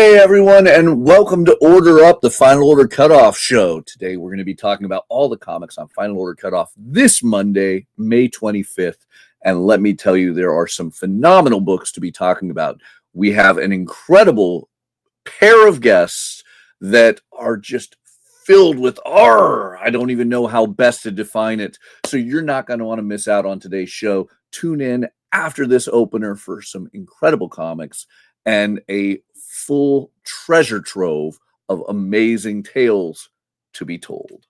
Hey everyone, and welcome to Order Up, the Final Order Cutoff show. Today we're going to be talking about all the comics on Final Order Cutoff this Monday, May 25th. And let me tell you, there are some phenomenal books to be talking about. We have an incredible pair of guests that are just filled with I don't even know how best to define it. So you're not going to want to miss out on today's show. Tune in after this opener for some incredible comics and a full treasure trove of amazing tales to be told.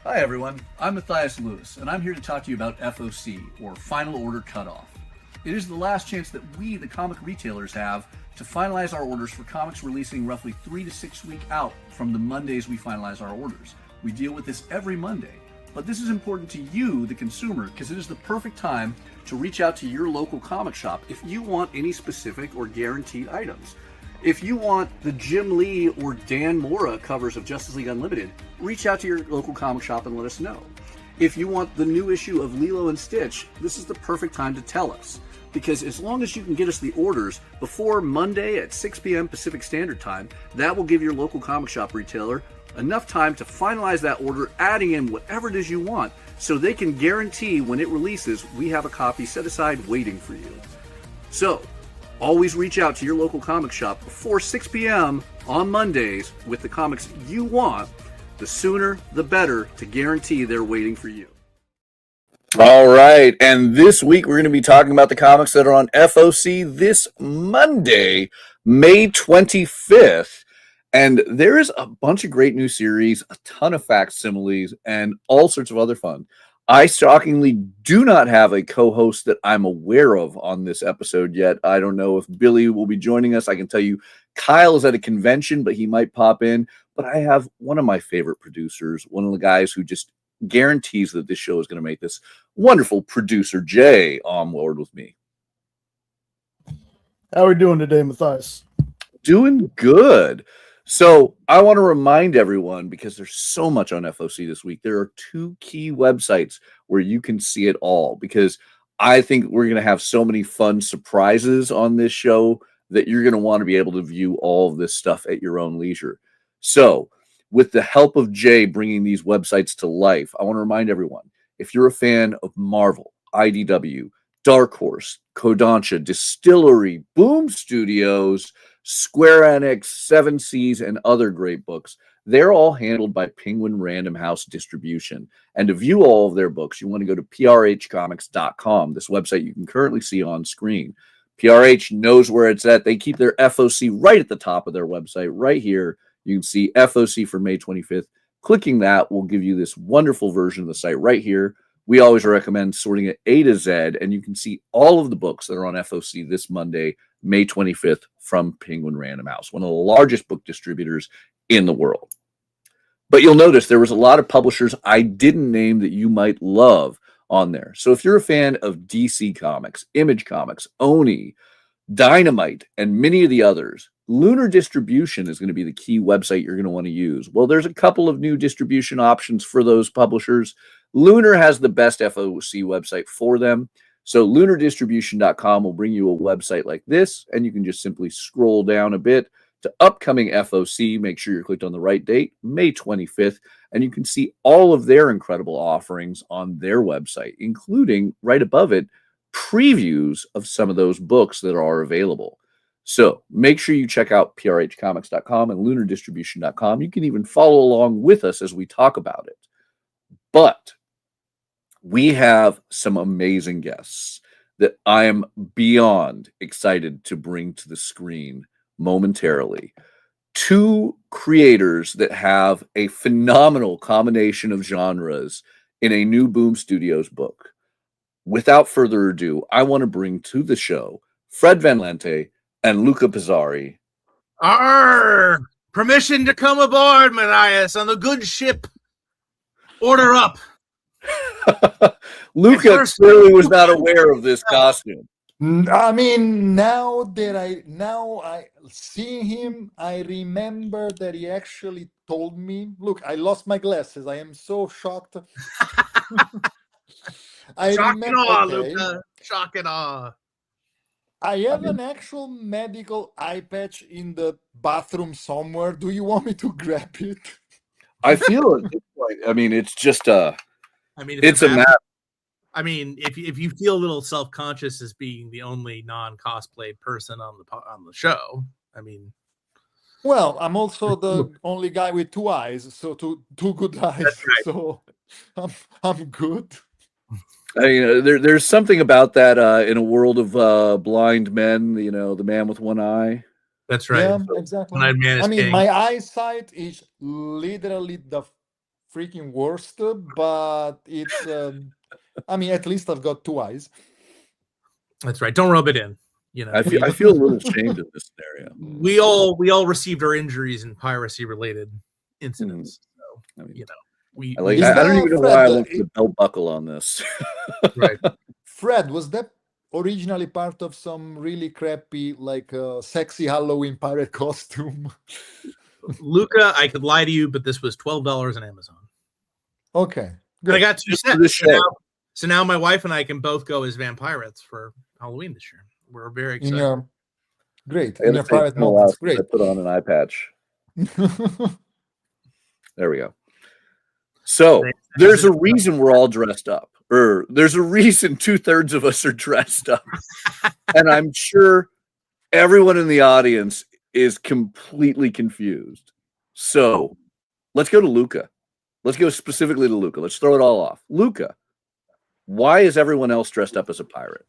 Hi everyone, I'm Mathias Lewis, and I'm here to talk to you about FOC, or Final Order Cutoff. It is the last chance that we, the comic retailers, have to finalize our orders for comics releasing roughly 3 to 6 weeks out from the Mondays we finalize our orders. We deal with this every Monday, but this is important to you, the consumer, because it is the perfect time to reach out to your local comic shop if you want any specific or guaranteed items. If you want the Jim Lee or Dan Mora covers of Justice League Unlimited, reach out to your local comic shop and let us know. If you want the new issue of Lilo and Stitch, this is the perfect time to tell us. Because as long as you can get us the orders before Monday at 6 p.m. Pacific Standard Time, that will give your local comic shop retailer enough time to finalize that order, adding in whatever it is you want, so they can guarantee when it releases, we have a copy set aside waiting for you. So, always reach out to your local comic shop before 6 p.m. on Mondays with the comics you want. The sooner, the better, to guarantee they're waiting for you. All right, and this week we're going to be talking about the comics that are on FOC this Monday, May 25th. And there is a bunch of great new series, a ton of facsimiles, and all sorts of other fun. I shockingly do not have a co-host that I'm aware of on this episode yet. I don't know if Billy will be joining us. I can tell you Kyle is at a convention, but he might pop in. But I have one of my favorite producers, one of the guys who just guarantees that this show is going to make this wonderful, producer Jay on board with me. How are we doing today, Mathias? Doing good. So I want to remind everyone, because there's so much on FOC this week, there are 2 key websites where you can see it all, because I think we're going to have so many fun surprises on this show that you're going to want to be able to view all of this stuff at your own leisure. So with the help of Jay bringing these websites to life, I want to remind everyone, if you're a fan of Marvel, IDW, Dark Horse, Kodansha, Distillery, Boom Studios, Square Enix, 7 Seas, and other great books, they're all handled by Penguin Random House Distribution. And to view all of their books, you want to go to prhcomics.com, this website you can currently see on screen. PRH knows where it's at. They keep their FOC right at the top of their website, right here. You can see FOC for May 25th. Clicking that will give you this wonderful version of the site right here. We always recommend sorting it A to Z, and you can see all of the books that are on FOC this Monday, May 25th, from Penguin Random House, one of the largest book distributors in the world. But you'll notice there was a lot of publishers I didn't name that you might love on there. So if you're a fan of DC Comics, Image Comics, Oni, Dynamite, and many of the others, Lunar Distribution is going to be the key website you're going to want to use. Well, there's a couple of new distribution options for those publishers. Lunar has the best FOC website for them. So lunardistribution.com will bring you a website like this, and you can just simply scroll down a bit to upcoming FOC. Make sure you're clicked on the right date, May 25th, and you can see all of their incredible offerings on their website, including right above it, previews of some of those books that are available. So make sure you check out prhcomics.com and lunardistribution.com. You can even follow along with us as we talk about it. But we have some amazing guests that I am beyond excited to bring to the screen momentarily. Two creators that have a phenomenal combination of genres in a new Boom Studios book. Without further ado, I want to bring to the show Fred Van Lente and Luca Pizzari. Arr! Permission to come aboard, Matthias, on the good ship. Order up. Luca clearly was not aware of this costume. I mean, now I seeing him, I remember that he actually told me, look, I lost my glasses. I am so shocked. Shock and awe, Luca. Shock and awe. I have an actual medical eye patch in the bathroom somewhere. Do you want me to grab it? I feel at this point, I mean, it's just it's a map. I mean, if you feel a little self-conscious as being the only non-cosplayed person on the show, I mean, well, I'm also the only guy with two eyes, so two good eyes. Right. So I'm good. I mean, there's something about that in a world of blind men. You know, the man with one eye. That's right. Yeah, exactly. I mean, my eyesight is literally the freaking worst, but it's. I mean, at least I've got two eyes. That's right. Don't rub it in. You know, I feel a little ashamed in this scenario. We all received our injuries in piracy-related incidents. So, I mean, you know, I don't even know why I went for the belt buckle on this. Right. Fred, was that originally part of some really crappy, like sexy Halloween pirate costume? Luca, I could lie to you, but this was $12 on Amazon. Okay. Good. I got two sets. So now my wife and I can both go as Vampyrates for Halloween this year. We're very excited. Great. In your private moments. Great. I put on an eye patch. There we go. So there's a reason we're all dressed up. Or there's a reason 2/3 of us are dressed up. And I'm sure everyone in the audience is completely confused. So let's go to Luca. Let's go specifically to Luca. Let's throw it all off. Luca, why is everyone else dressed up as a pirate?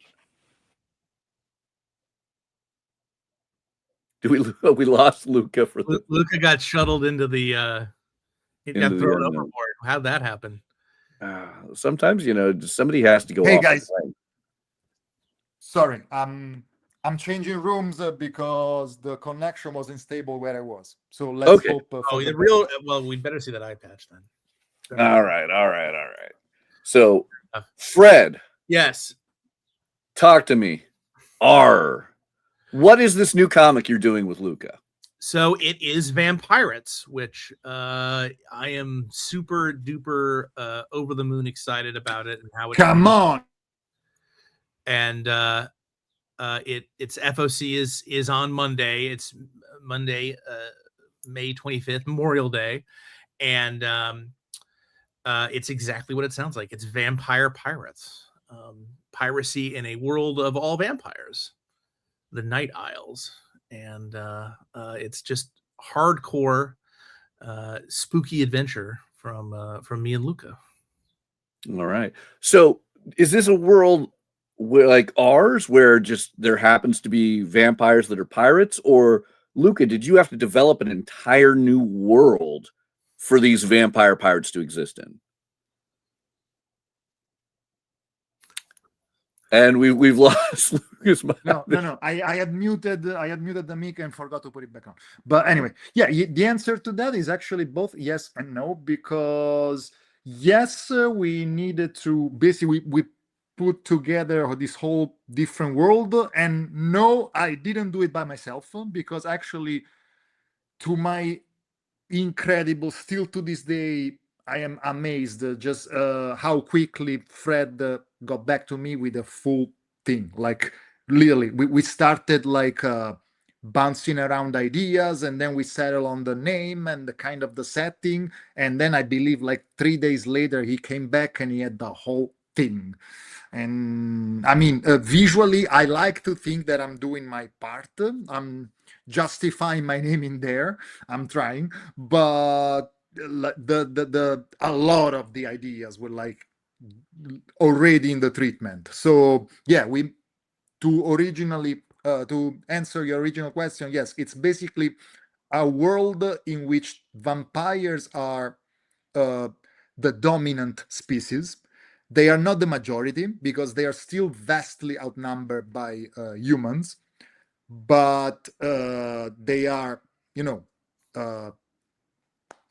We lost Luca for the Luca got shuttled into the he got thrown overboard. How'd that happen? Sometimes, you know, somebody has to go off. Hey guys, sorry, I'm changing rooms because the connection wasn't stable where I was. So let's hope. Well, we'd better see that eye patch then. All right. So, Fred. Yes. Talk to me. What is this new comic you're doing with Luca? So it is Vampyrates, which I am super duper over the moon excited about it and how it. Come on. And its FOC is on Monday. It's Monday, May 25th, Memorial Day, and it's exactly what it sounds like. It's vampire pirates, piracy in a world of all vampires, the Night Isles, and it's just hardcore, spooky adventure from me and Luca. All right. So, is this a world like ours, where just there happens to be vampires that are pirates, or Luca, did you have to develop an entire new world for these vampire pirates to exist in? And we've lost Lucas. No. I had muted the mic and forgot to put it back on. But anyway, yeah, the answer to that is actually both yes and no, because yes, we needed to basically we put together this whole different world, and no, I didn't do it by myself, because actually, to my incredible, still to this day, I am amazed just how quickly Fred got back to me with a full thing. Like literally, we started like bouncing around ideas, and then we settled on the name and the kind of the setting, and then I believe like 3 days later he came back and he had the whole thing. And I mean, visually, I like to think that I'm doing my part. I'm justifying my name in there. I'm trying, but a lot of the ideas were like already in the treatment. So yeah, we to originally to answer your original question, yes, it's basically a world in which vampires are the dominant species. They are not the majority because they are still vastly outnumbered by humans, but they are, uh,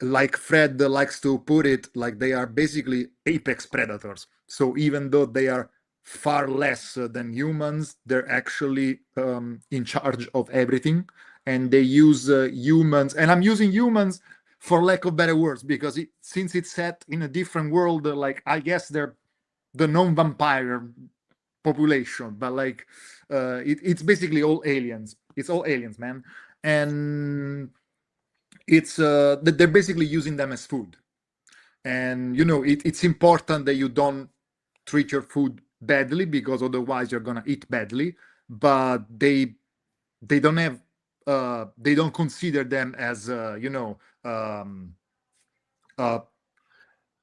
like Fred likes to put it, like they are basically apex predators. So even though they are far less than humans, they're actually in charge of everything, and they use humans. And I'm using humans for lack of better words because since it's set in a different world, like I guess they're the non-vampire population, but like it's basically all aliens. It's all aliens, man, and it's they're basically using them as food. And it's important that you don't treat your food badly because otherwise you're gonna eat badly. But they don't have they don't consider them as uh,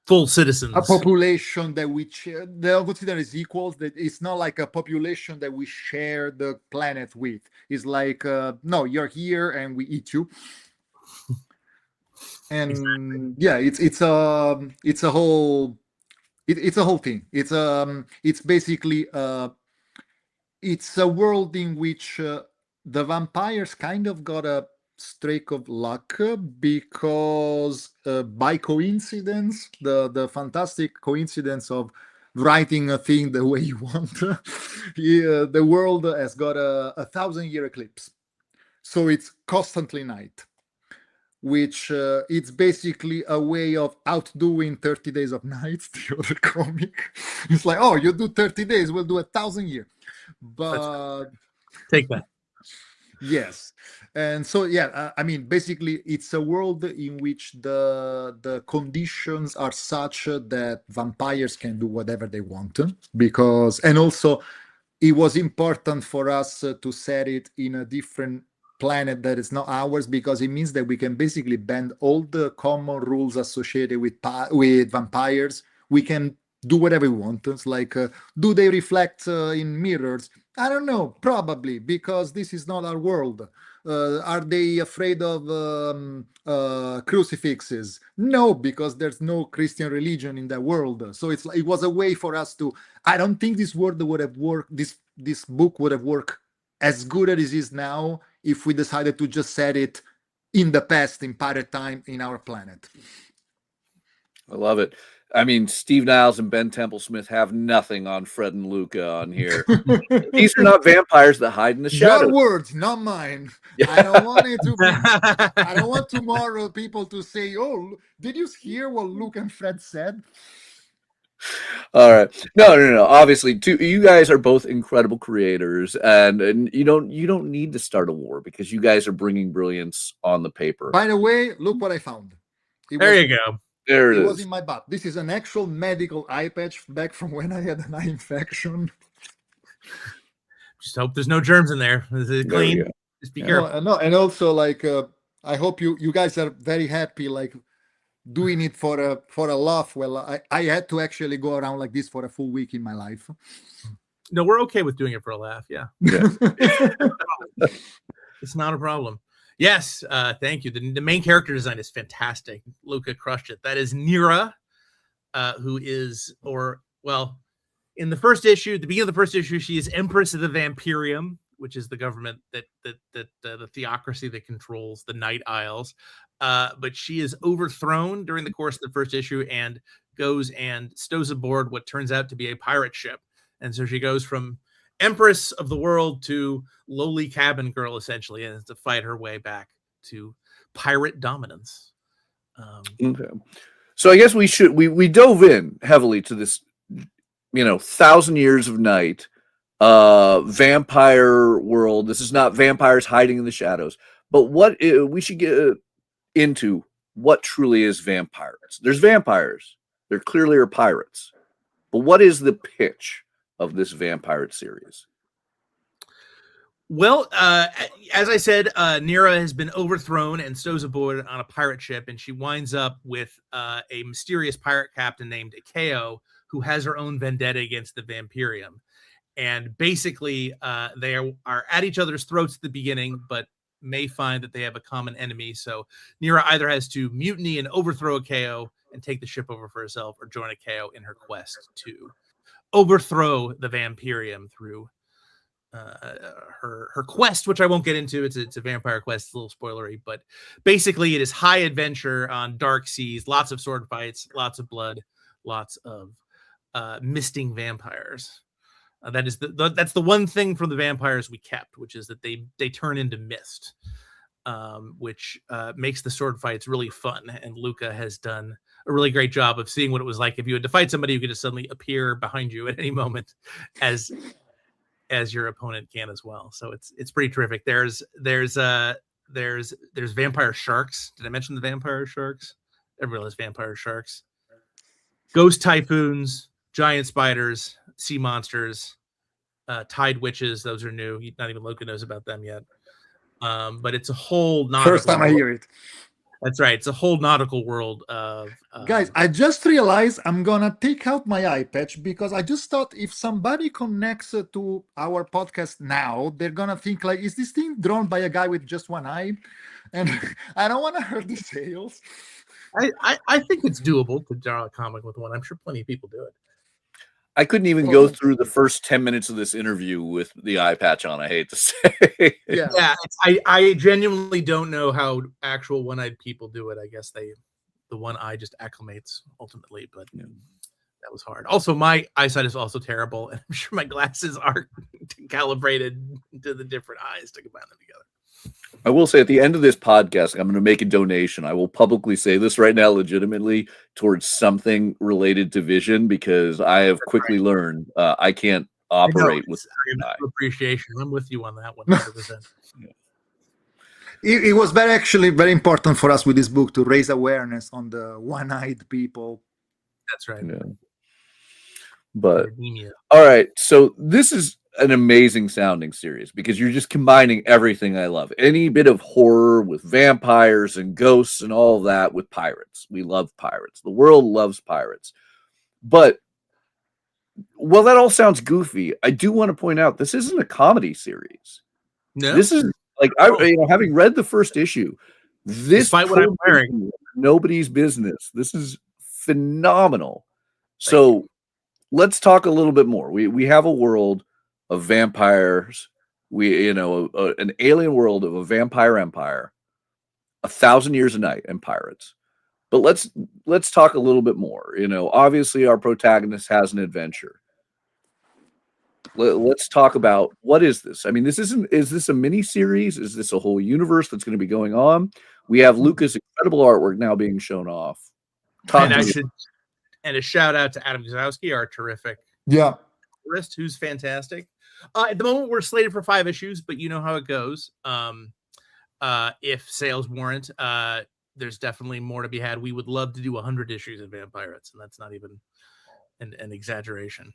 Full citizens. a population that they don't consider as equals. That it's not like a population that we share the planet with. It's like no, you're here and we eat you. And exactly. Yeah, it's a whole it's a whole thing. It's basically it's a world in which the vampires kind of got a streak of luck because by coincidence, the fantastic coincidence of writing a thing the way you want, the world has got a 1,000-year eclipse, so it's constantly night, which it's basically a way of outdoing 30 Days of Nights, the other comic. It's like, oh, you do 30 days, we'll do 1,000 years. But take that. Yes. And so, yeah, I mean, basically, it's a world in which the conditions are such that vampires can do whatever they want. Because, and also, it was important for us to set it in a different planet that is not ours, because it means that we can basically bend all the common rules associated with vampires. We can do whatever we want. It's like, do they reflect in mirrors? I don't know, probably, because this is not our world. Are they afraid of crucifixes? No, because there's no Christian religion in that world. So it was a way for us to. I don't think this world would have worked. This book would have worked as good as it is now if we decided to just set it in the past, in pirate time, in our planet. I love it. I mean, Steve Niles and Ben Temple-Smith have nothing on Fred and Luca on here. These are not vampires that hide in the shadows. Your words, not mine. Yeah. I don't want it to be. I don't want tomorrow people to say, "Oh, did you hear what Luke and Fred said?" All right. No. Obviously, you guys are both incredible creators, and you don't need to start a war because you guys are bringing brilliance on the paper. By the way, look what I found. There you go. There it is. Was in my butt. This is an actual medical eye patch back from when I had an eye infection. Just hope there's no germs in there. Is it clean? Just be careful. No, and also like I hope you guys are very happy like doing it for a laugh. Well, I had to actually go around like this for a full week in my life. No, we're okay with doing it for a laugh. Yeah. It's not a problem. Yes, thank you. The main character design is fantastic. Luca crushed it. That is Nira, who is, in the first issue, the beginning of the first issue, she is Empress of the Vampyrium, which is the government that the theocracy that controls the Night Isles. But she is overthrown during the course of the first issue and goes and stows aboard what turns out to be a pirate ship. And so she goes from Empress of the world to lowly cabin girl, essentially, and to fight her way back to pirate dominance. Okay. So I guess we dove in heavily to this, 1,000 years of night, vampire world. This is not vampires hiding in the shadows, but what we should get into what truly is vampires. There's vampires. There clearly are pirates. But what is the pitch of this Vampyrates series? Well, as I said, Nira has been overthrown and stows aboard on a pirate ship, and she winds up with a mysterious pirate captain named Ikeo, who has her own vendetta against the Vampyrium. And basically, they are at each other's throats at the beginning, but may find that they have a common enemy. So Nira either has to mutiny and overthrow Ikeo and take the ship over for herself, or join Ikeo in her quest to overthrow the Vampyrium through her quest, which I won't get into. It's a vampire quest. It's a little spoilery, but basically it is high adventure on dark seas, lots of sword fights, lots of blood, lots of misting vampires. That's the one thing from the vampires we kept, which is that they turn into mist, which makes the sword fights really fun. And Luca has done a really great job of seeing what it was like if you had to fight somebody who could just suddenly appear behind you at any moment, as your opponent can as well. So it's pretty terrific. There's vampire sharks. Did I mention the vampire sharks? Everyone has vampire sharks. Ghost typhoons, giant spiders, sea monsters, tide witches. Those are new. Not even Luca knows about them yet. But it's a whole First time I hear it. That's right. It's a whole nautical world of guys. I just realized I'm gonna take out my eye patch, because I just thought if somebody connects to our podcast now, they're gonna think like, is this thing drawn by a guy with just one eye? And I don't want to hurt the sales. I think it's doable to draw a comic with one. I'm sure plenty of people do it. I couldn't even go through the first 10 minutes of this interview with the eye patch on, I hate to say. Yeah. I genuinely don't know how actual one-eyed people do it. I guess the one eye just acclimates ultimately, but that was hard. Also, my eyesight is also terrible, and I'm sure my glasses are calibrated to the different eyes to combine them together. I will say at the end of this podcast, I'm going to make a donation. I will publicly say this right now, legitimately, towards something related to vision, because I have quickly learned I can't operate with appreciation. I'm with you on that one. 100%. It was very important for us with this book to raise awareness on the one-eyed people. That's right. Yeah. But all right, so this is an amazing sounding series because you're just combining everything I love. Any bit of horror with vampires and ghosts and all of that with pirates. We love pirates. The world loves pirates. But well, that all sounds goofy. I do want to point out this isn't a comedy series. No, this is like having read the first issue. This Despite what I'm wearing, nobody's business. This is phenomenal. So let's talk a little bit more. We have a world of vampires, an alien world of a vampire empire, 1,000 years a night, and pirates. But let's talk a little bit more. Obviously our protagonist has an adventure. Let's talk about what is this? I mean, is this a mini series? Is this a whole universe that's going to be going on? We have Luca's incredible artwork now being shown off. And a shout out to Adam Guzowski, our terrific artist, who's fantastic. At the moment, we're slated for 5 issues, but you know how it goes. If sales warrant, there's definitely more to be had. We would love to do 100 issues of Vampyrates, and that's not even an exaggeration.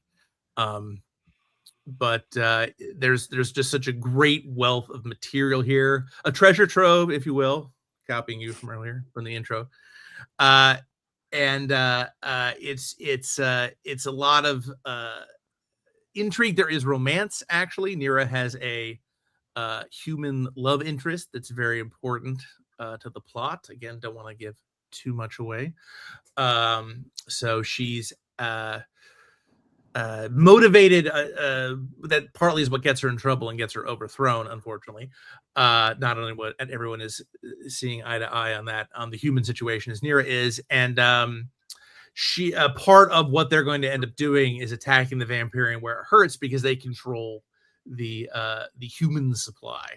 But there's just such a great wealth of material here, a treasure trove, if you will, copying you from earlier from the intro. And it's a lot of intrigue. There is romance. Actually, Nira has a human love interest that's very important to the plot. Again, don't want to give too much away. So she's motivated. That partly is what gets her in trouble and gets her overthrown, unfortunately. Not only what everyone is seeing eye to eye on that, on the human situation as Nira is, and she part of what they're going to end up doing is attacking the Vampyrium where it hurts, because they control the human supply,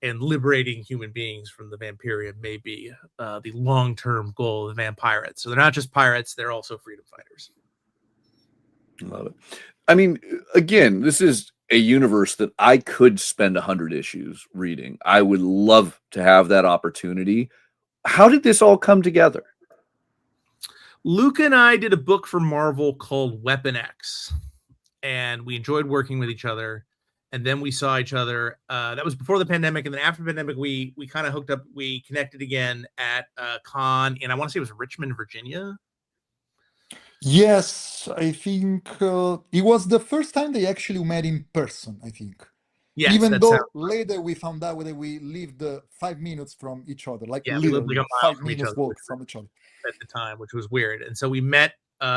and liberating human beings from the Vampyrium may be the long-term goal of the Vampyrates. So they're not just pirates; they're also freedom fighters. Love it. I mean, again, this is a universe that I could spend 100 issues reading. I would love to have that opportunity. How did this all come together? Luca and I did a book for Marvel called Weapon X, and we enjoyed working with each other. And then we saw each other. That was before the pandemic, and then after the pandemic, we kind of hooked up. We connected again at a con, and I want to say it was Richmond, Virginia. Yes, I think it was the first time they actually met in person, I think. Yes, Even that though sounds. later we found out that we lived 5 minutes from each other, like Yeah, we lived like literally a mile five from each minutes other, walk from each other. at the time, which was weird. And so we met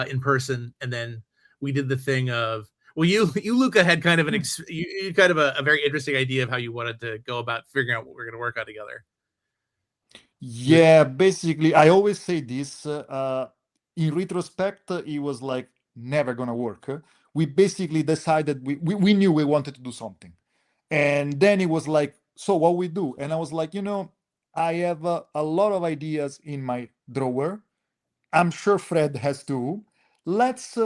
in person, and then we did the thing of, well, you Luca had kind of you kind of a very interesting idea of how you wanted to go about figuring out what we're going to work on together. Yeah, basically, I always say this. In retrospect, it was like never gonna work. We basically decided we knew we wanted to do something, and then it was like, so what we do? And I was like, I have a lot of ideas in my drawer. I'm sure Fred has too. Let's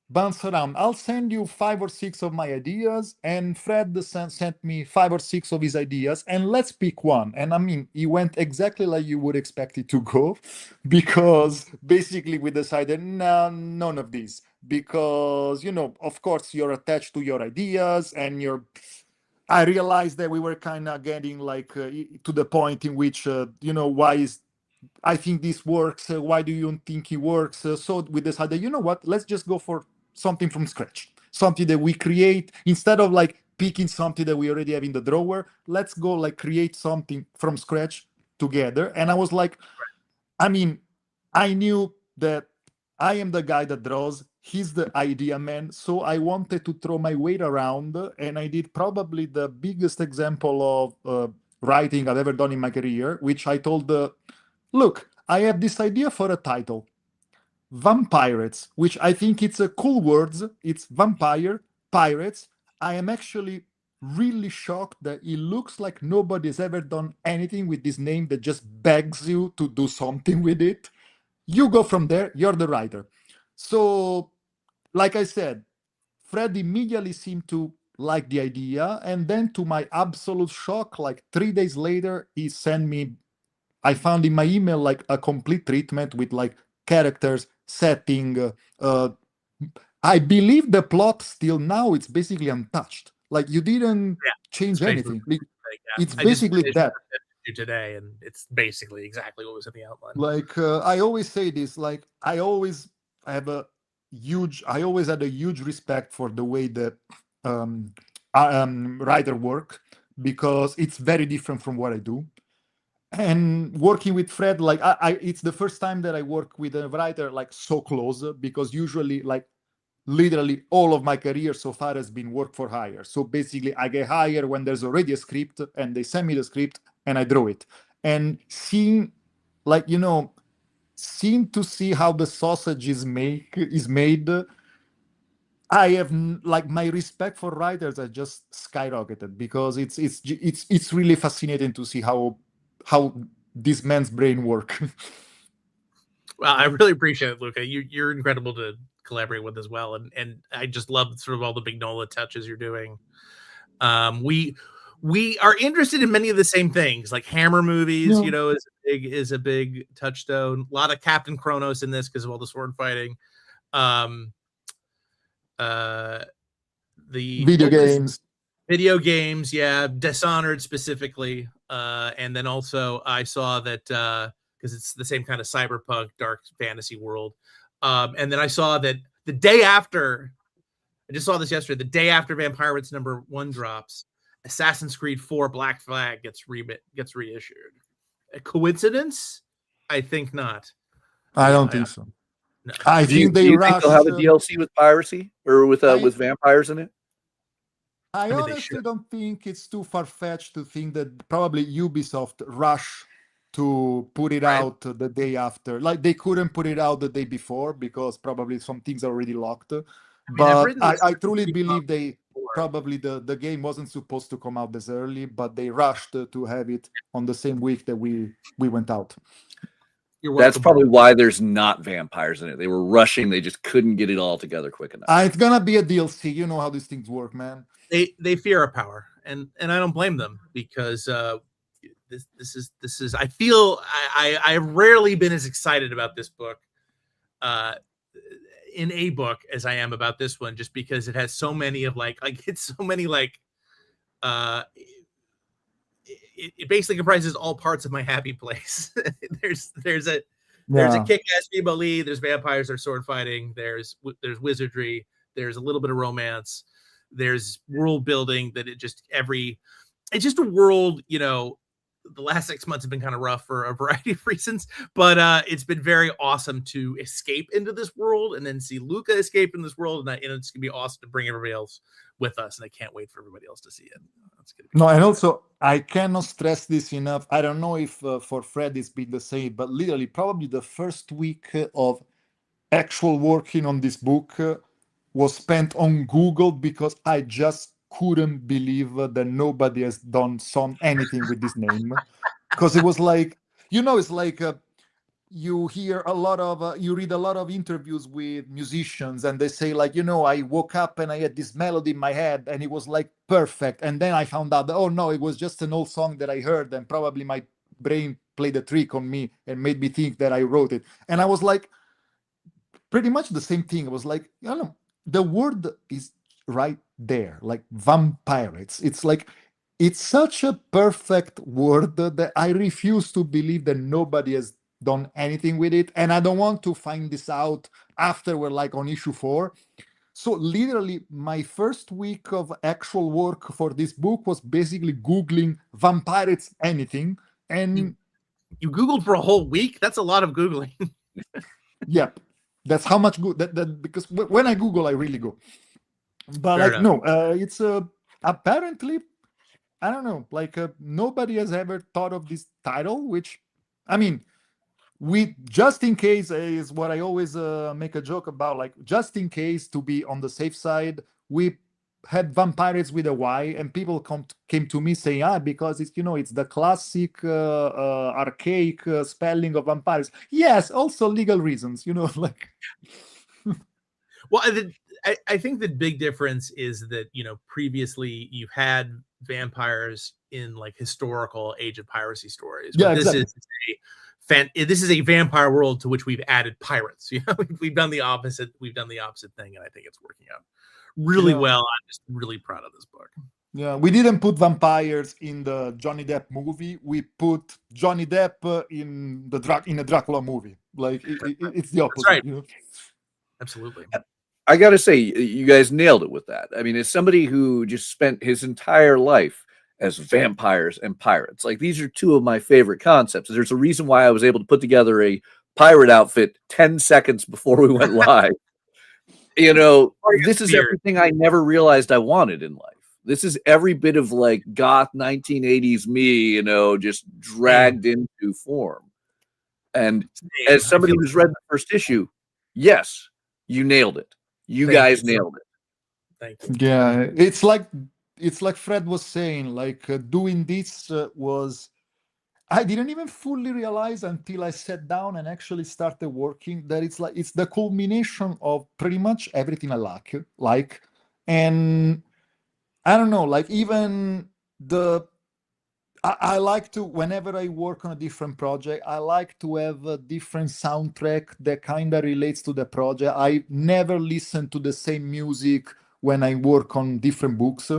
bounce around. I'll send you 5 or 6 of my ideas, and Fred sent me 5 or 6 of his ideas, and let's pick one. And I mean, it went exactly like you would expect it to go, because basically we decided, no, none of these. Because, of course, you're attached to your ideas, and I realized that we were kind of getting like to the point in which, why is I think this works. Why do you think it works? So we decided, you know what? Let's just go for something from scratch, something that we create instead of like picking something that we already have in the drawer. Let's go like create something from scratch together. And I was like, I mean, I knew that I am the guy that draws. He's the idea man. So I wanted to throw my weight around, and I did probably the biggest example of writing I've ever done in my career, which I told look, I have this idea for a title, Vampyrates, which I think it's a cool words. It's vampire, pirates. I am actually really shocked that it looks like nobody's ever done anything with this name that just begs you to do something with it. You go from there, you're the writer. So, like I said, Fred immediately seemed to like the idea. And then, to my absolute shock, like 3 days later, he sent me, I found in my email like a complete treatment with like characters, setting. I believe the plot still now it's basically untouched. Like you didn't change anything. It's basically that. Today, and it's basically exactly what was in the outline. Like I always say this. Like I always had a huge respect for the way that writer work, because it's very different from what I do. And working with Fred, like it's the first time that I work with a writer like so close, because usually like literally all of my career so far has been work for hire. So basically I get hired when there's already a script, and they send me the script and I draw it. And seeing to see how the sausage is made, I have like my respect for writers has just skyrocketed, because it's really fascinating to see how this man's brain work. Well, I really appreciate it, Luca. You're incredible to collaborate with as well, and I just love sort of all the big Nola touches you're doing. We are interested in many of the same things, like Hammer movies. Yeah. Is a big touchstone. A lot of Captain Kronos in this because of all the sword fighting. The video games, yeah, Dishonored specifically, and then also I saw that because it's the same kind of cyberpunk dark fantasy world, and then I saw that the day after, I just saw this yesterday, the day after Vampyrates #1 drops, Assassin's Creed 4 Black Flag gets reissued. A coincidence? I think not. I don't think so. No. I think they think rushed. They'll have a DLC with piracy or with vampires in it? I honestly don't think it's too far-fetched to think that probably Ubisoft rushed to put it out the day after. Like they couldn't put it out the day before because probably some things are already locked. But I truly believe probably the game wasn't supposed to come out this early, but they rushed to have it on the same week that we went out. That's probably why there's not vampires in it. They were rushing. They just couldn't get it all together quick enough. It's gonna be a DLC. You know how these things work, man. They fear a power, and I don't blame them, because this is I feel I've rarely been as excited about this book in a book as I am about this one, just because it has so many of like it's so many like it basically comprises all parts of my happy place. there's a kick-ass female lead, there's vampires, there's sword fighting, there's wizardry, there's a little bit of romance, there's world building that it's just a world, you know. The last 6 months have been kind of rough for a variety of reasons, but it's been very awesome to escape into this world and then see Luca escape in this world, and it's gonna be awesome to bring everybody else with us, and I can't wait for everybody else to see it. That's gonna be and also I cannot stress this enough. I don't know if for Fred it's been the same, but literally probably the first week of actual working on this book was spent on Google because I just couldn't believe that nobody has done anything with this name. Because it was like, it's like you hear a lot of, you read a lot of interviews with musicians and they say like, I woke up and I had this melody in my head and it was like perfect. And then I found out that, oh no, it was just an old song that I heard and probably my brain played a trick on me and made me think that I wrote it. And I was like, pretty much the same thing. I was like, the word is right there, like Vampyrates. It's like, it's such a perfect word that I refuse to believe that nobody has done anything with it. And I don't want to find this out after we're like on issue 4. So literally my first week of actual work for this book was basically Googling Vampyrates anything. And you Googled for a whole week? That's a lot of Googling. Yep. That's how much that because when I Google, I really go. But Fair like, enough. no, it's apparently, I don't know, like nobody has ever thought of this title, which, I mean, we just in case is what I always make a joke about, like just in case to be on the safe side, we had Vampyrates with a Y, and people came to me saying, because it's it's the classic archaic spelling of vampires. Yes, also legal reasons, like. Well, I think the big difference is that previously you've had vampires in like historical Age of Piracy stories. Yeah, but exactly. This is a vampire world to which we've added pirates. We've done the opposite. We've done the opposite thing, and I think it's working out really well. I'm just really proud of this book. Yeah, we didn't put vampires in the Johnny Depp movie. We put Johnny Depp in a Dracula movie. Like it's the opposite. That's right. Absolutely. I gotta say, you guys nailed it with that. I mean, as somebody who just spent his entire life as vampires and pirates, like these are two of my favorite concepts. There's a reason why I was able to put together a pirate outfit 10 seconds before we went live. This is everything I never realized I wanted in life. This is every bit of like goth 1980s me, just dragged into form. And as somebody who's read the first issue, yes, you nailed it. You guys nailed it. Thank you. Yeah, it's like Fred was saying, like doing this was, I didn't even fully realize until I sat down and actually started working that it's the culmination of pretty much everything I like, and I don't know, like even I like to, whenever I work on a different project, I like to have a different soundtrack that kind of relates to the project. I never listen to the same music when I work on different books.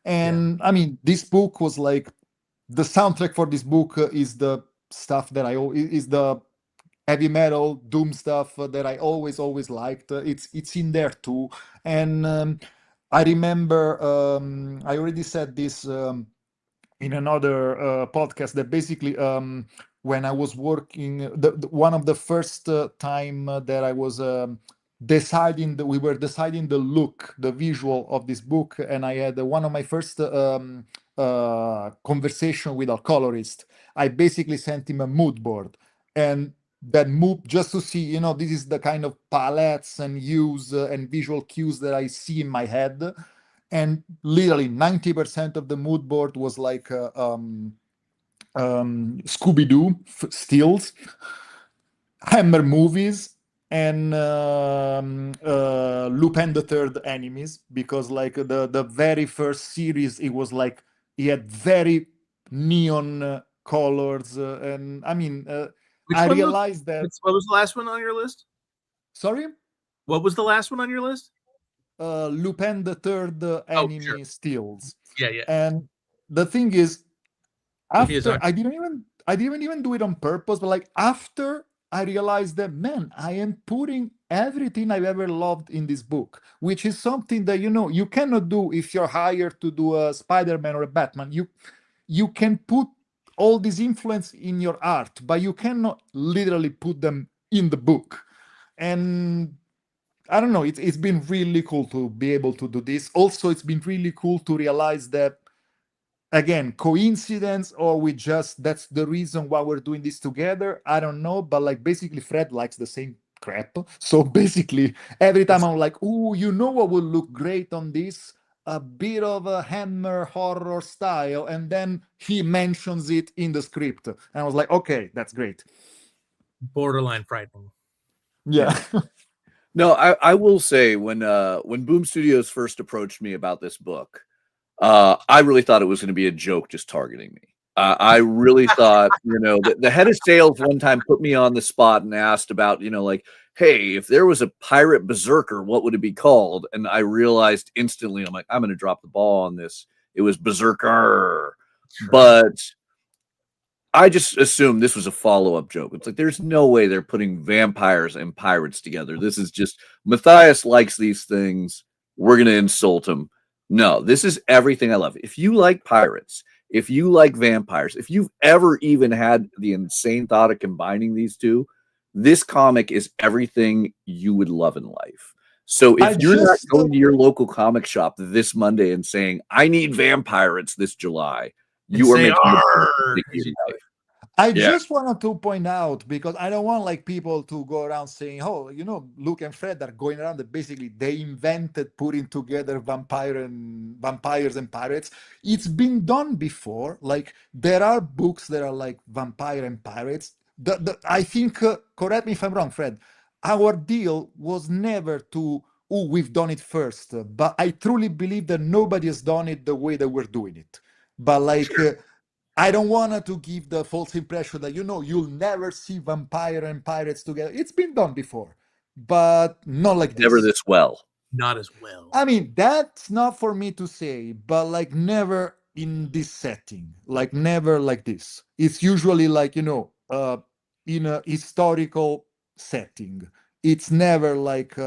And I mean, this book was like, the soundtrack for this book is the stuff that is the heavy metal doom stuff that I always liked. It's in there too. And I remember, I already said this in another podcast, that basically when I was working, one of the first time that I was we were deciding the look, the visual of this book, and I had one of my first conversation with a colorist. I basically sent him a mood board, and that mood, just to see, this is the kind of palettes and hues and visual cues that I see in my head. And literally 90% of the mood board was like Scooby-Doo stills, Hammer movies, and Lupin the Third enemies, because like the very first series, it was like he had very neon colors, and I mean, I realized that. What was the last one on your list? Sorry? What was the last one on your list? Lupin the Third Enemy sure. Steals. Yeah. And the thing is, after Miyazaki. I didn't even do it on purpose, but like after I realized that, man, I am putting everything I've ever loved in this book, which is something that you cannot do if you're hired to do a Spider-Man or a Batman. You can put all this influence in your art, but you cannot literally put them in the book. And I don't know, it's been really cool to be able to do this. Also, it's been really cool to realize that, again, coincidence or that's the reason why we're doing this together, I don't know, but like basically Fred likes the same crap. So basically every time I'm like, oh, what would look great on this? A bit of a Hammer horror style, and then he mentions it in the script, and I was like, okay, that's great. Borderline frightening. Yeah. No, I will say when Boom Studios first approached me about this book, I really thought it was going to be a joke just targeting me. I really thought, the head of sales one time put me on the spot and asked about, like, hey, if there was a pirate berserker, what would it be called? And I realized instantly, I'm like, I'm going to drop the ball on this. It was Berserker. Sure. But I just assumed this was a follow-up joke. It's like, there's no way they're putting vampires and pirates together. This is just, Matthias likes these things. We're going to insult him. No, this is everything I love. If you like pirates, if you like vampires, if you've ever even had the insane thought of combining these two, this comic is everything you would love in life. So if you're not going to your local comic shop this Monday and saying, I need Vampirates this July, you are making I just wanted to point out, because I don't want like people to go around saying, oh, Luke and Fred are going around that basically they invented putting together vampires and pirates. It's been done before. Like there are books that are like vampire and pirates. I think, correct me if I'm wrong, Fred, our deal was never to, oh, we've done it first. But I truly believe that nobody has done it the way that we're doing it. But like... Sure. I don't want to give the false impression that, you'll never see vampire and pirates together. It's been done before, but not like this. Never this well. Not as well. I mean, that's not for me to say, but like never in this setting, like never like this. It's usually like, in a historical setting. It's never like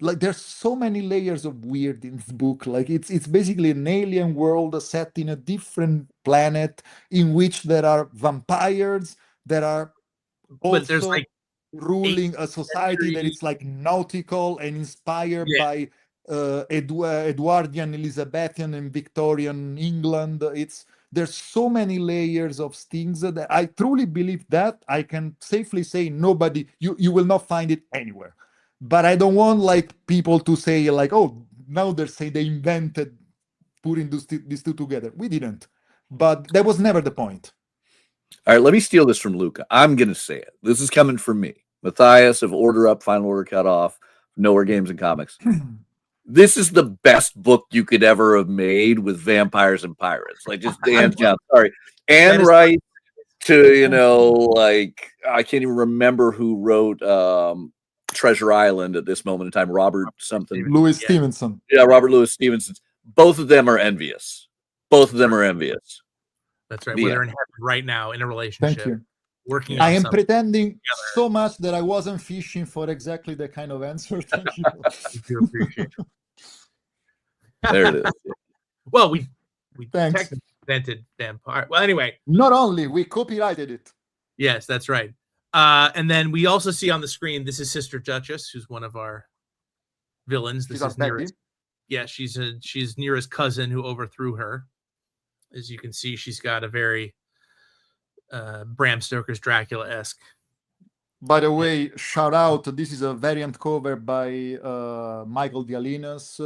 there's so many layers of weird in this book. Like it's basically an alien world set in a different planet in which there are vampires that are also there's like ruling a society that it's like nautical and inspired by Edwardian, Elizabethan, and Victorian England. There's so many layers of things that I truly believe that I can safely say you will not find it anywhere. But I don't want like people to say like, oh, now they're saying they invented putting these two together. We didn't, but that was never the point. All right, let me steal this from Luca. I'm going to say it. This is coming from me. Matthias of Order Up, Final Order Cutoff, Nowhere Games and Comics. This is the best book you could ever have made with vampires and pirates. Like just hands down. Sorry. Anne Wright to, like I can't even remember who wrote Treasure Island at this moment in time. Robert something. Louis Stevenson. Yeah, Robert Louis Stevenson. Both of them are envious. Both of them are envious. That's right. Well, they're in heaven right now in a relationship. Thank you. Working. I am pretending together so much that I wasn't fishing for exactly that kind of answer. Thank you. I do appreciate it. There it is. Well, we technically invented vampire. Well, anyway. Not only, we copyrighted it. Yes, that's right. And then we also see on the screen, this is Sister Duchess, who's one of our villains. This is Neera's. Yeah, she's Neera's cousin who overthrew her. As you can see, she's got a very Bram Stoker's Dracula-esque. By the way, shout out! This is a variant cover by Michael Dialinas.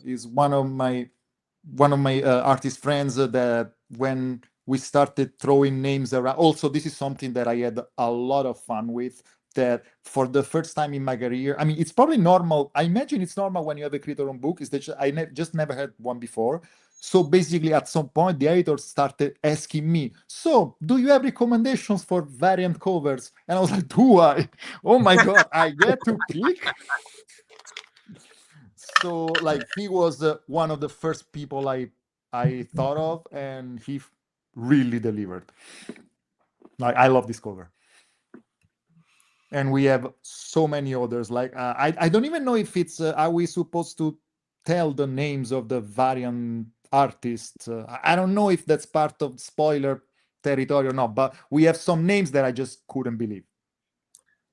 He's one of my artist friends. That when we started throwing names around, also this is something that I had a lot of fun with. That for the first time in my career, I mean, it's probably normal. I imagine it's normal when you have a creator-owned book. Is that I just never had one before. So basically, at some point, the editor started asking me, "So, do you have recommendations for variant covers?" And I was like, "Do I? Oh my god, I get to pick." So, like, he was one of the first people I thought of, and he really delivered. Like, I love this cover. And we have so many others. Like, I don't even know if it's are we supposed to tell the names of the variant artists. I don't know if that's part of spoiler territory or not, but we have some names that I just couldn't believe.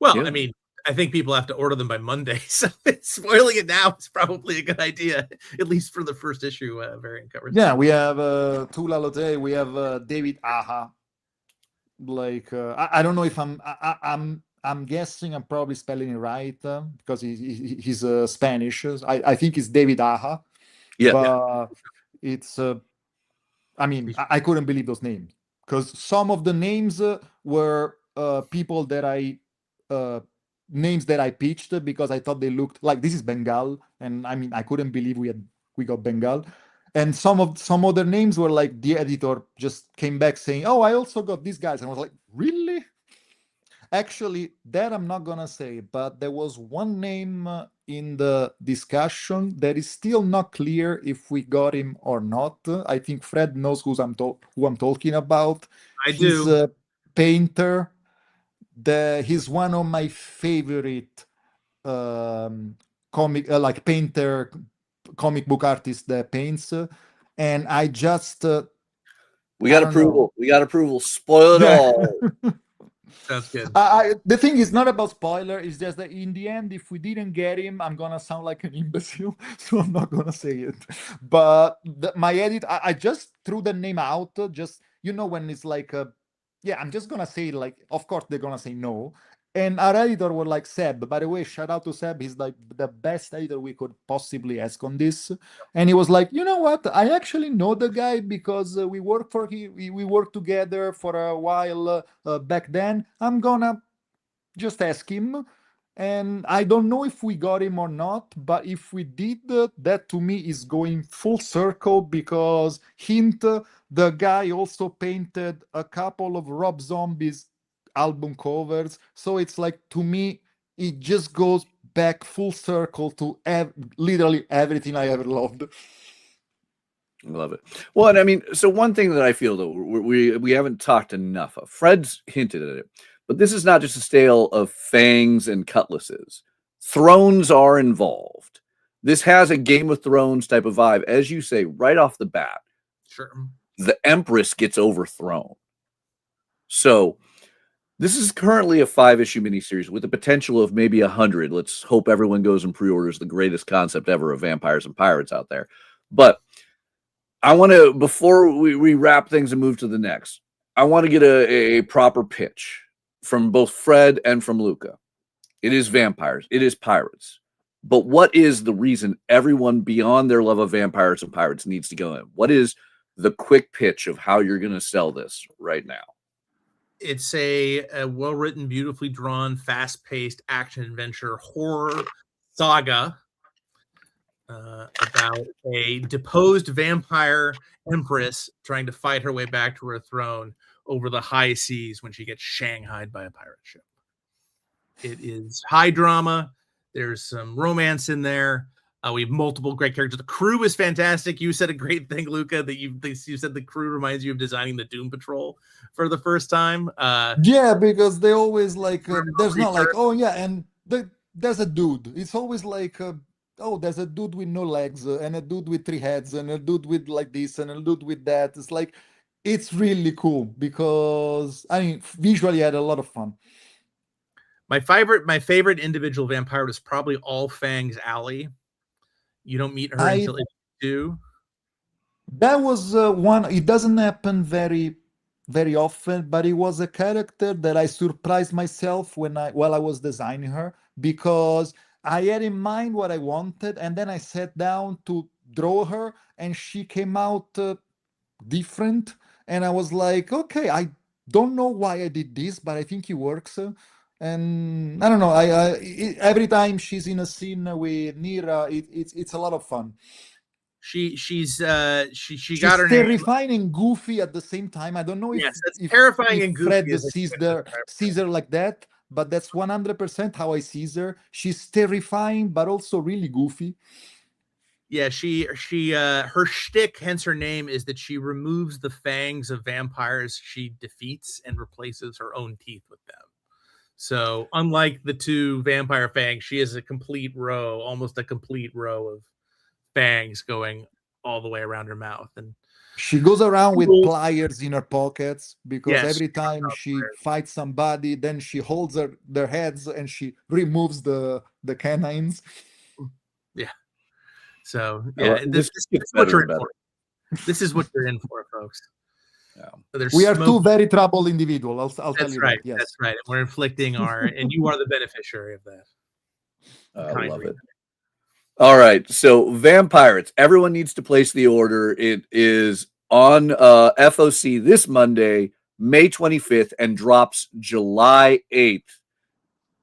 Well, Yeah. I mean, I think people have to order them by Monday, so spoiling it now is probably a good idea, at least for the first issue variant covers. Yeah, we have Tula Lotte, we have David Aha. Like, I don't know if I'm guessing I'm probably spelling it right because he's Spanish. I think it's David Aha. Yeah. But it's I mean, I couldn't believe those names because some of the names were people that I names that I pitched because I thought they looked like this is Bengal, and I mean I couldn't believe we got Bengal. And some other names were like the editor just came back saying, "Oh, I also got these guys," and I was like, "Really?" Actually, that I'm not gonna say, but there was one name in the discussion that is still not clear if we got him or not. I think Fred knows who I'm talking about. I He's do. a painter. He's one of my favorite comic like painter comic book artists that paints, and I just We I got don't know. approval. We got approval. Spoil it Yeah. all. Sounds good. The thing is not about spoiler. It's just that in the end, if we didn't get him, I'm gonna sound like an imbecile, so I'm not gonna say it. But my edit, I just threw the name out. Just when it's like, yeah, I'm just gonna say like, of course they're gonna say no. And our editor were like Seb. By the way, shout out to Seb. He's like the best editor we could possibly ask on this. And he was like, you know what? I actually know the guy because we worked together for a while back then. I'm gonna just ask him. And I don't know if we got him or not, but if we did, that to me is going full circle because hint, the guy also painted a couple of Rob Zombie's album covers. So it's like, to me, it just goes back full circle to literally everything I ever loved. I love it. Well, and I mean, so one thing that I feel that we haven't talked enough of, Fred's hinted at it, but this is not just a tale of fangs and cutlasses. Thrones are involved. This has a Game of Thrones type of vibe, as you say, right off the bat. Sure. The Empress gets overthrown. So this is currently a 5-issue miniseries with the potential of maybe 100. Let's hope everyone goes and pre-orders the greatest concept ever of vampires and pirates out there. But I want to, before we wrap things and move to the next, I want to get a proper pitch from both Fred and from Luca. It is vampires. It is pirates. But what is the reason everyone beyond their love of vampires and pirates needs to go in? What is the quick pitch of how you're going to sell this right now? It's a well-written, beautifully drawn, fast-paced action adventure horror saga about a deposed vampire empress trying to fight her way back to her throne over the high seas when she gets shanghaied by a pirate ship. It is high drama. There's some romance in there. We have multiple great characters. The crew is fantastic. You said a great thing, Luca, that you said the crew reminds you of designing the Doom Patrol for the first time. Yeah, because they always like, there's not like, oh yeah, and there's a dude. It's always like, oh, there's a dude with no legs and a dude with 3 heads and a dude with like this and a dude with that. It's like, it's really cool because I mean, visually I had a lot of fun. My favorite individual vampire is probably All Fang's Alley. You don't meet her until you do. That was one. It doesn't happen very, very often, but it was a character that I surprised myself while I was designing her because I had in mind what I wanted, and then I sat down to draw her, and she came out different, and I was like, okay, I don't know why I did this, but I think it works. And I don't know. Every time she's in a scene with Nira, it's a lot of fun. She's got her terrifying name. And goofy at the same time. I don't know if, terrifying and goofy Fred sees her like that, but that's 100% how I see her. She's terrifying, but also really goofy. Yeah, her shtick, hence her name, is that she removes the fangs of vampires she defeats and replaces her own teeth with them. So unlike the two vampire fangs, she has almost a complete row of fangs going all the way around her mouth. And she goes around with pliers in her pockets because every time she fights somebody, then she holds their heads and she removes the canines. Yeah. So this is what you're in for. This is what you're in for, folks. Yeah. We are two very troubled individuals. I'll tell you right. that. Yes, that's right. And we're inflicting and you are the beneficiary of that. I love it. All right, so Vampyrates. Everyone needs to place the order. It is on FOC this Monday, May 25th, and drops July 8th.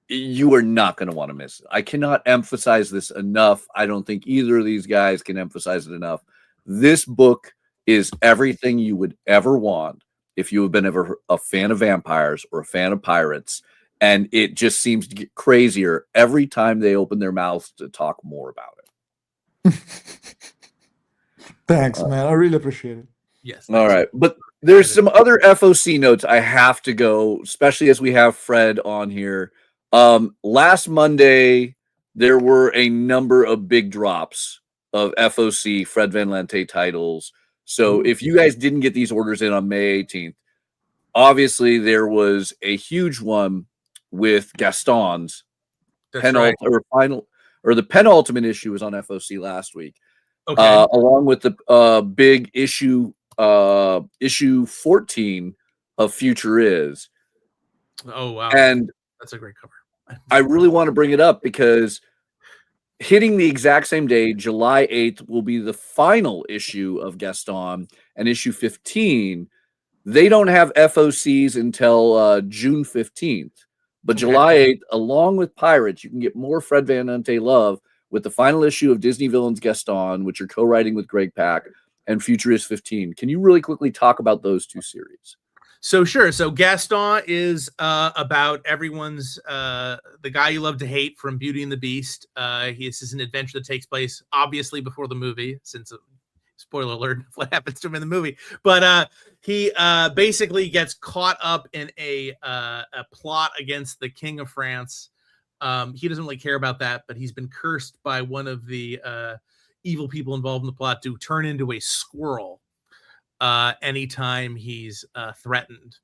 You are not going to want to miss it. I cannot emphasize this enough. I don't think either of these guys can emphasize it enough. This book is everything you would ever want if you have been ever a fan of vampires or a fan of pirates. And it just seems to get crazier every time they open their mouths to talk more about it. Thanks, man. I really appreciate it. Yes. All right. But there's some other FOC notes I have to go, especially as we have Fred on here. Last Monday, there were a number of big drops of FOC Fred Van Lente titles. So if you guys didn't get these orders in on May 18th, obviously there was a huge one with Gaston's the penultimate issue was on FOC last week. Okay. Along with the big issue 14 of Future Is. Oh wow. And that's a great cover. I really want to bring it up because hitting the exact same day, July 8th, will be the final issue of Gaston, and issue 15. They don't have FOCs until June 15th. But July 8th, along with Pirates, you can get more Fred Van Lente love with the final issue of Disney Villains Gaston, which you're co-writing with Greg Pak, and Future Is 15. Can you really quickly talk about those two series? So sure. So Gaston is about everyone's the guy you love to hate from Beauty and the Beast. This is an adventure that takes place obviously before the movie, since spoiler alert what happens to him in the movie. But he basically gets caught up in a plot against the King of France. He doesn't really care about that, but he's been cursed by one of the evil people involved in the plot to turn into a squirrel. Anytime he's threatened,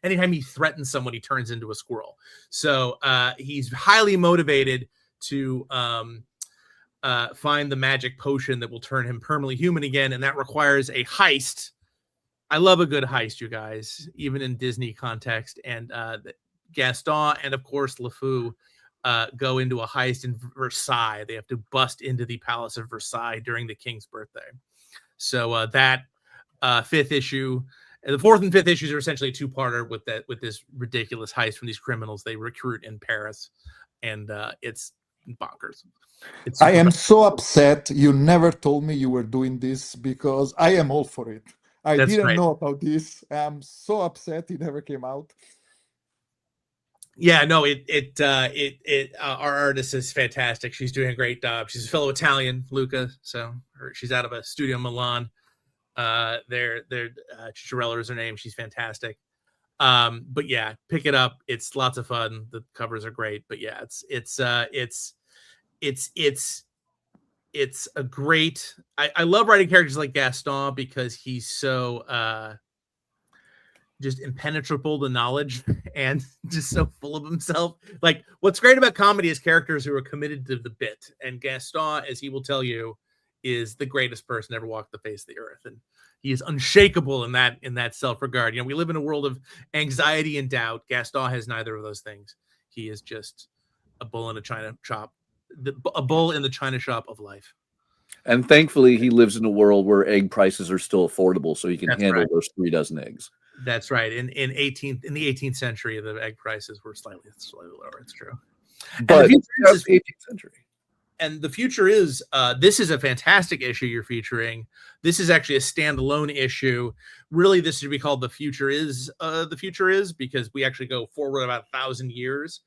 anytime he threatens someone, he turns into a squirrel. So he's highly motivated to find the magic potion that will turn him permanently human again, and that requires a heist. I love a good heist, you guys, even in Disney context. And Gaston and of course LeFou go into a heist in Versailles. They have to bust into the Palace of Versailles during the king's birthday. So that fifth issue, and the fourth and fifth issues are essentially a two-parter with this ridiculous heist from these criminals they recruit in Paris, and it's bonkers. I am so upset you never told me you were doing this, because I am all for it. I didn't know about this. I'm so upset it never came out. Yeah, no, our artist is fantastic. She's doing a great job. She's a fellow Italian, Luca, so she's out of a studio in Milan. Chirella is her name. She's fantastic. But yeah, pick it up. It's lots of fun. The covers are great. But yeah, it's a great. I love writing characters like Gaston because he's so just impenetrable to knowledge and just so full of himself. Like, what's great about comedy is characters who are committed to the bit, and Gaston, as he will tell you, is the greatest person ever walked the face of the earth, and he is unshakable in that self-regard. You know, we live in a world of anxiety and doubt. Gaston has neither of those things. He is just a bull in a china shop, a bull in the china shop of life. And thankfully, he lives in a world where egg prices are still affordable, so he can handle those 3 dozen eggs. That's right. In the 18th century, the egg prices were slightly lower. It's true. But it's 18th century. the future is this is a fantastic issue you're featuring. This is actually a standalone issue. Really, this should be called The Future Is because we actually go forward about 1,000 years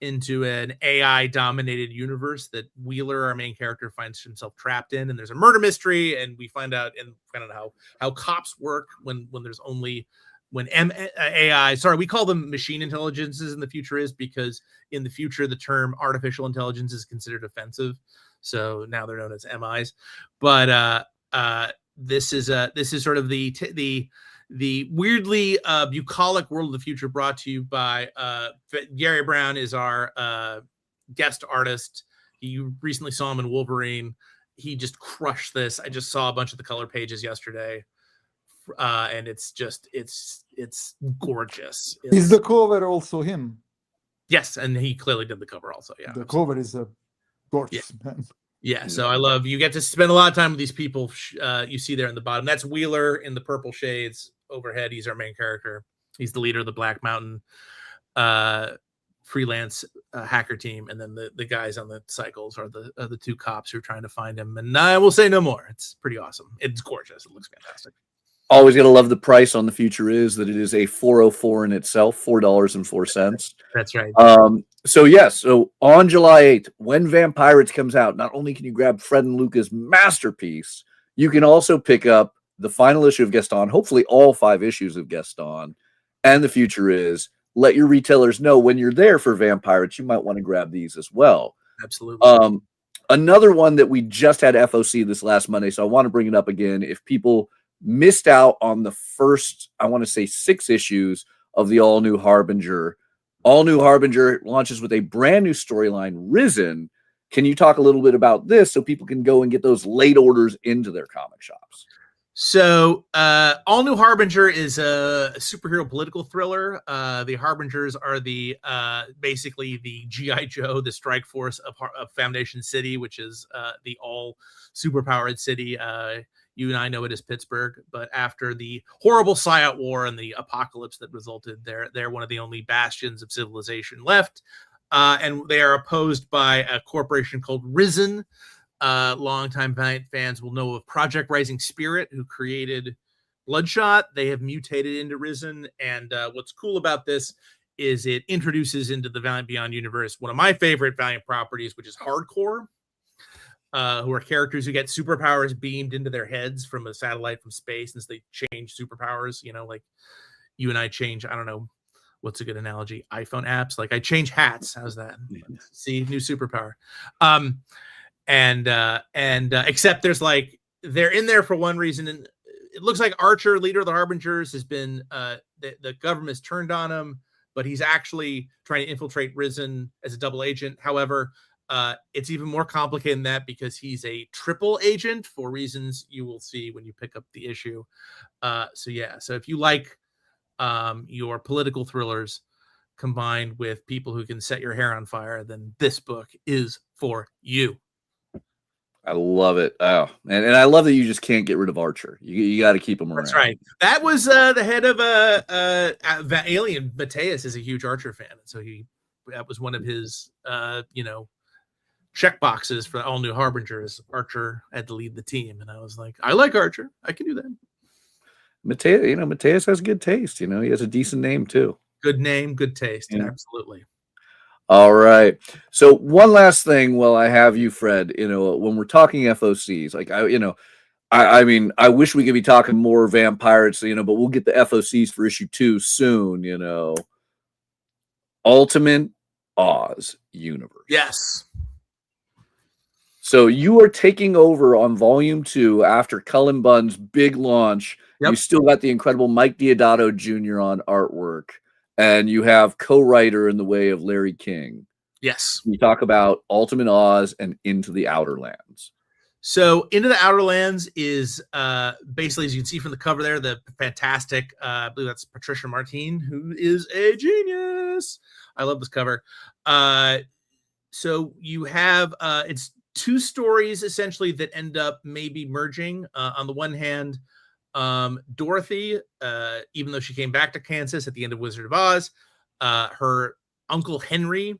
into an AI dominated universe that Wheeler, our main character, finds himself trapped in, and there's a murder mystery, and we find out how cops work when there's only AI, we call them machine intelligences in The Future Is because in the future the term artificial intelligence is considered offensive, so now they're known as MIs. But this is sort of the weirdly bucolic world of the future, brought to you by Gary Brown is our guest artist. You recently saw him in Wolverine. He just crushed this. I just saw a bunch of the color pages yesterday. And it's gorgeous. Is the cover also him? Yes, and he clearly did the cover also. Yeah, the cover is a gorgeous, man. Yeah, so you get to spend a lot of time with these people. You see there in the bottom. That's Wheeler in the purple shades overhead. He's our main character. He's the leader of the Black Mountain freelance hacker team, and then the guys on the cycles are the two cops who are trying to find him. And I will say no more. It's pretty awesome. It's gorgeous. It looks fantastic. Always going to love the price on The Future Is that it is a 404 in itself, $4.04. That's right. So on July 8th, when Vampyrates comes out, not only can you grab Fred and Luca's masterpiece, you can also pick up the final issue of Gaston, hopefully all 5 issues of Gaston, and The Future Is. Let your retailers know when you're there for Vampyrates, you might want to grab these as well. Absolutely. Another one that we just had FOC this last Monday, so I want to bring it up again. If people missed out on the first, I want to say 6 issues of the All New Harbinger. All New Harbinger launches with a brand new storyline, Risen. Can you talk a little bit about this so people can go and get those late orders into their comic shops? So All New Harbinger is a superhero political thriller. The Harbingers are the basically the G.I. Joe, the strike force of Foundation City, which is the all superpowered city. You and I know it as Pittsburgh, but after the horrible Psyop War and the apocalypse that resulted, they're one of the only bastions of civilization left. And they are opposed by a corporation called Risen. Longtime fans will know of Project Rising Spirit, who created Bloodshot. They have mutated into Risen. And what's cool about this is it introduces into the Valiant Beyond universe one of my favorite Valiant properties, which is Hardcore. Who are characters who get superpowers beamed into their heads from a satellite from space, and so they change superpowers, like you and I change, I don't know, what's a good analogy? iPhone apps. Like I change hats. How's that? See, new superpower. Except there's they're in there for one reason. And it looks like Archer, leader of the Harbingers, has been, the government's turned on him, but he's actually trying to infiltrate Risen as a double agent. However, it's even more complicated than that because he's a triple agent for reasons you will see when you pick up the issue. So if you like your political thrillers combined with people who can set your hair on fire, then this book is for you. I love it. Oh, and I love that you just can't get rid of Archer. You got to keep him around. That's right. That was the head of Alien. Mathias is a huge Archer fan, so that was one of his check boxes for All New Harbingers. Archer had to lead the team, and I was like, I like Archer. I can do that. Mathias has good taste. He has a decent name too. Good name, good taste. Yeah. Absolutely. All right. So one last thing while I have you, Fred, when we're talking FOCs, I wish we could be talking more Vampyrates, but we'll get the FOCs for issue 2 soon, Ultimate Oz universe. Yes. So you are taking over on volume 2 after Cullen Bunn's big launch. Yep. You still got the incredible Mike Deodato Jr. on artwork, and you have co-writer in the way of Larry King. Yes. We talk about Ultimate Oz and Into the Outer Lands. So Into the Outer Lands is basically, as you can see from the cover there, the fantastic, I believe that's Patricia Martin, who is a genius. I love this cover. So you have, it's 2 stories essentially that end up maybe merging. On the one hand, Dorothy, even though she came back to Kansas at the end of Wizard of Oz, her uncle Henry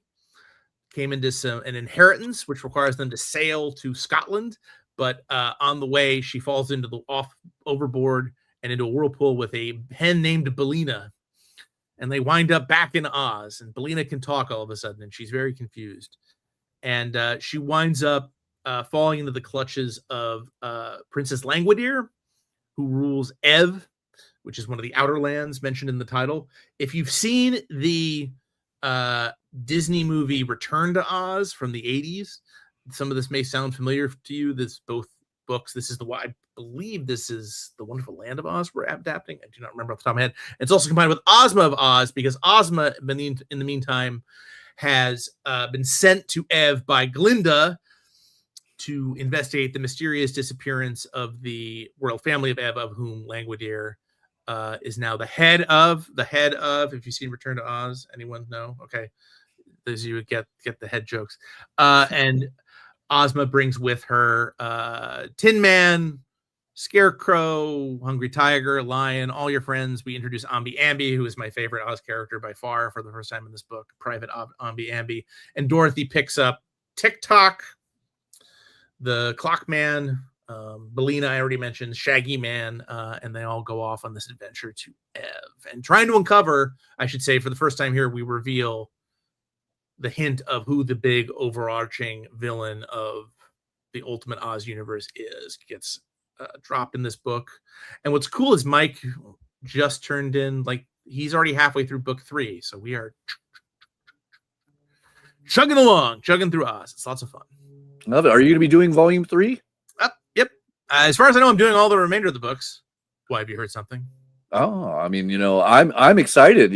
came into an inheritance, which requires them to sail to Scotland. But on the way, she falls into the overboard and into a whirlpool with a hen named Belina. And they wind up back in Oz. And Belina can talk all of a sudden, and she's very confused. And she winds up falling into the clutches of Princess Langwidere, who rules Ev, which is one of the outer lands mentioned in the title. If you've seen the Disney movie Return to Oz from the 80s, some of this may sound familiar to you. This both books. This is I believe this is The Wonderful Land of Oz we're adapting. I do not remember off the top of my head. It's also combined with Ozma of Oz, because Ozma, in the meantime, has been sent to Ev by Glinda to investigate the mysterious disappearance of the royal family of Ev, of whom Langwidere is now the head of. If you've seen Return to Oz, anyone know? Okay, those of you who get the head jokes. And Ozma brings with her Tin Man, Scarecrow, Hungry Tiger, Lion, all your friends. We introduce Ambi Ambi, who is my favorite Oz character by far for the first time in this book, Private Ambi Ambi. And Dorothy picks up TikTok, the Clockman, Belina, I already mentioned, Shaggy Man, and they all go off on this adventure to Ev. And trying to uncover, I should say, for the first time here, we reveal the hint of who the big overarching villain of the Ultimate Oz universe is. Gets dropped in this book. And what's cool is Mike just turned in, he's already halfway through book 3. So we are chugging through Oz. It's lots of fun. Love it. Are you going to be doing volume 3? Yep. As far as I know, I'm doing all the remainder of the books. Why, have you heard something? Oh, I mean, I'm excited,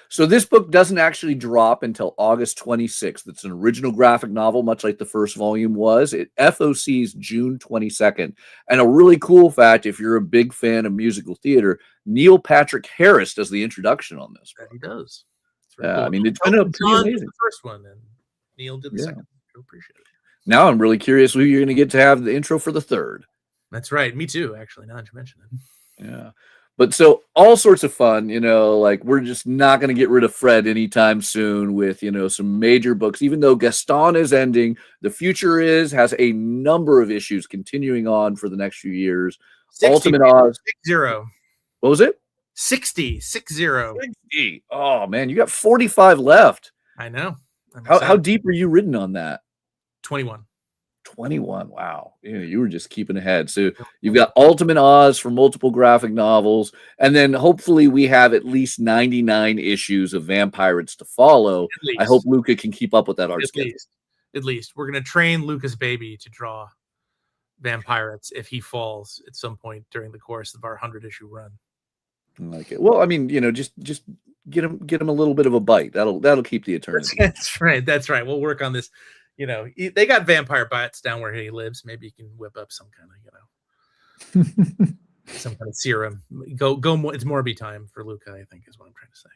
so this book doesn't actually drop until August 26th. It's an original graphic novel, much like the first volume was. It FOC's June 22nd. And a really cool fact, if you're a big fan of musical theater, Neil Patrick Harris does the introduction on this. He does. Yeah, cool. I mean, it's been a pretty amazing. The first one, and Neil did the second. I appreciate it. Now I'm really curious who you're going to get to have the intro for the third. That's right. Me too, actually, now that you mention it. Yeah. But so all sorts of fun, we're just not going to get rid of Fred anytime soon with, some major books. Even though Gaston is ending, the future has a number of issues continuing on for the next few years. 60, Ultimate Oz. 60. What was it? 60. 60. Oh, man, you got 45 left. I know. How deep are you ridden on that? 21. 21. Wow. You were just keeping ahead. So you've got Ultimate Oz for multiple graphic novels. And then hopefully we have at least 99 issues of Vampyrates to follow. I hope Luca can keep up with that art schedule. At least. We're going to train Lucas Baby to draw Vampyrates if he falls at some point during the course of our 100-issue run. I like it. Well, I mean, just get him a little bit of a bite. That'll keep the eternity. That's right. We'll work on this. They got vampire bites down where he lives. Maybe you can whip up some kind of, some kind of serum. Go more. It's Morby time for Luca, I think, is what I'm trying to say.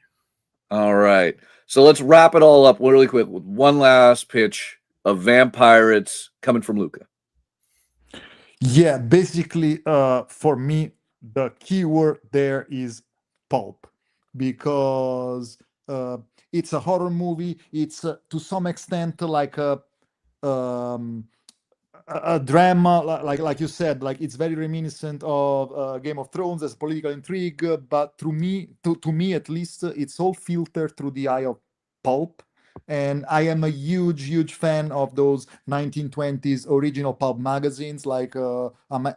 All right. So let's wrap it all up really quick with one last pitch of Vampyrates coming from Luca. Yeah, basically, for me, the key word there is pulp, because it's a horror movie. It's to some extent like a drama, like you said, it's very reminiscent of Game of Thrones as political intrigue. But to me at least, it's all filtered through the eye of pulp. And I am a huge fan of those 1920s original pulp magazines like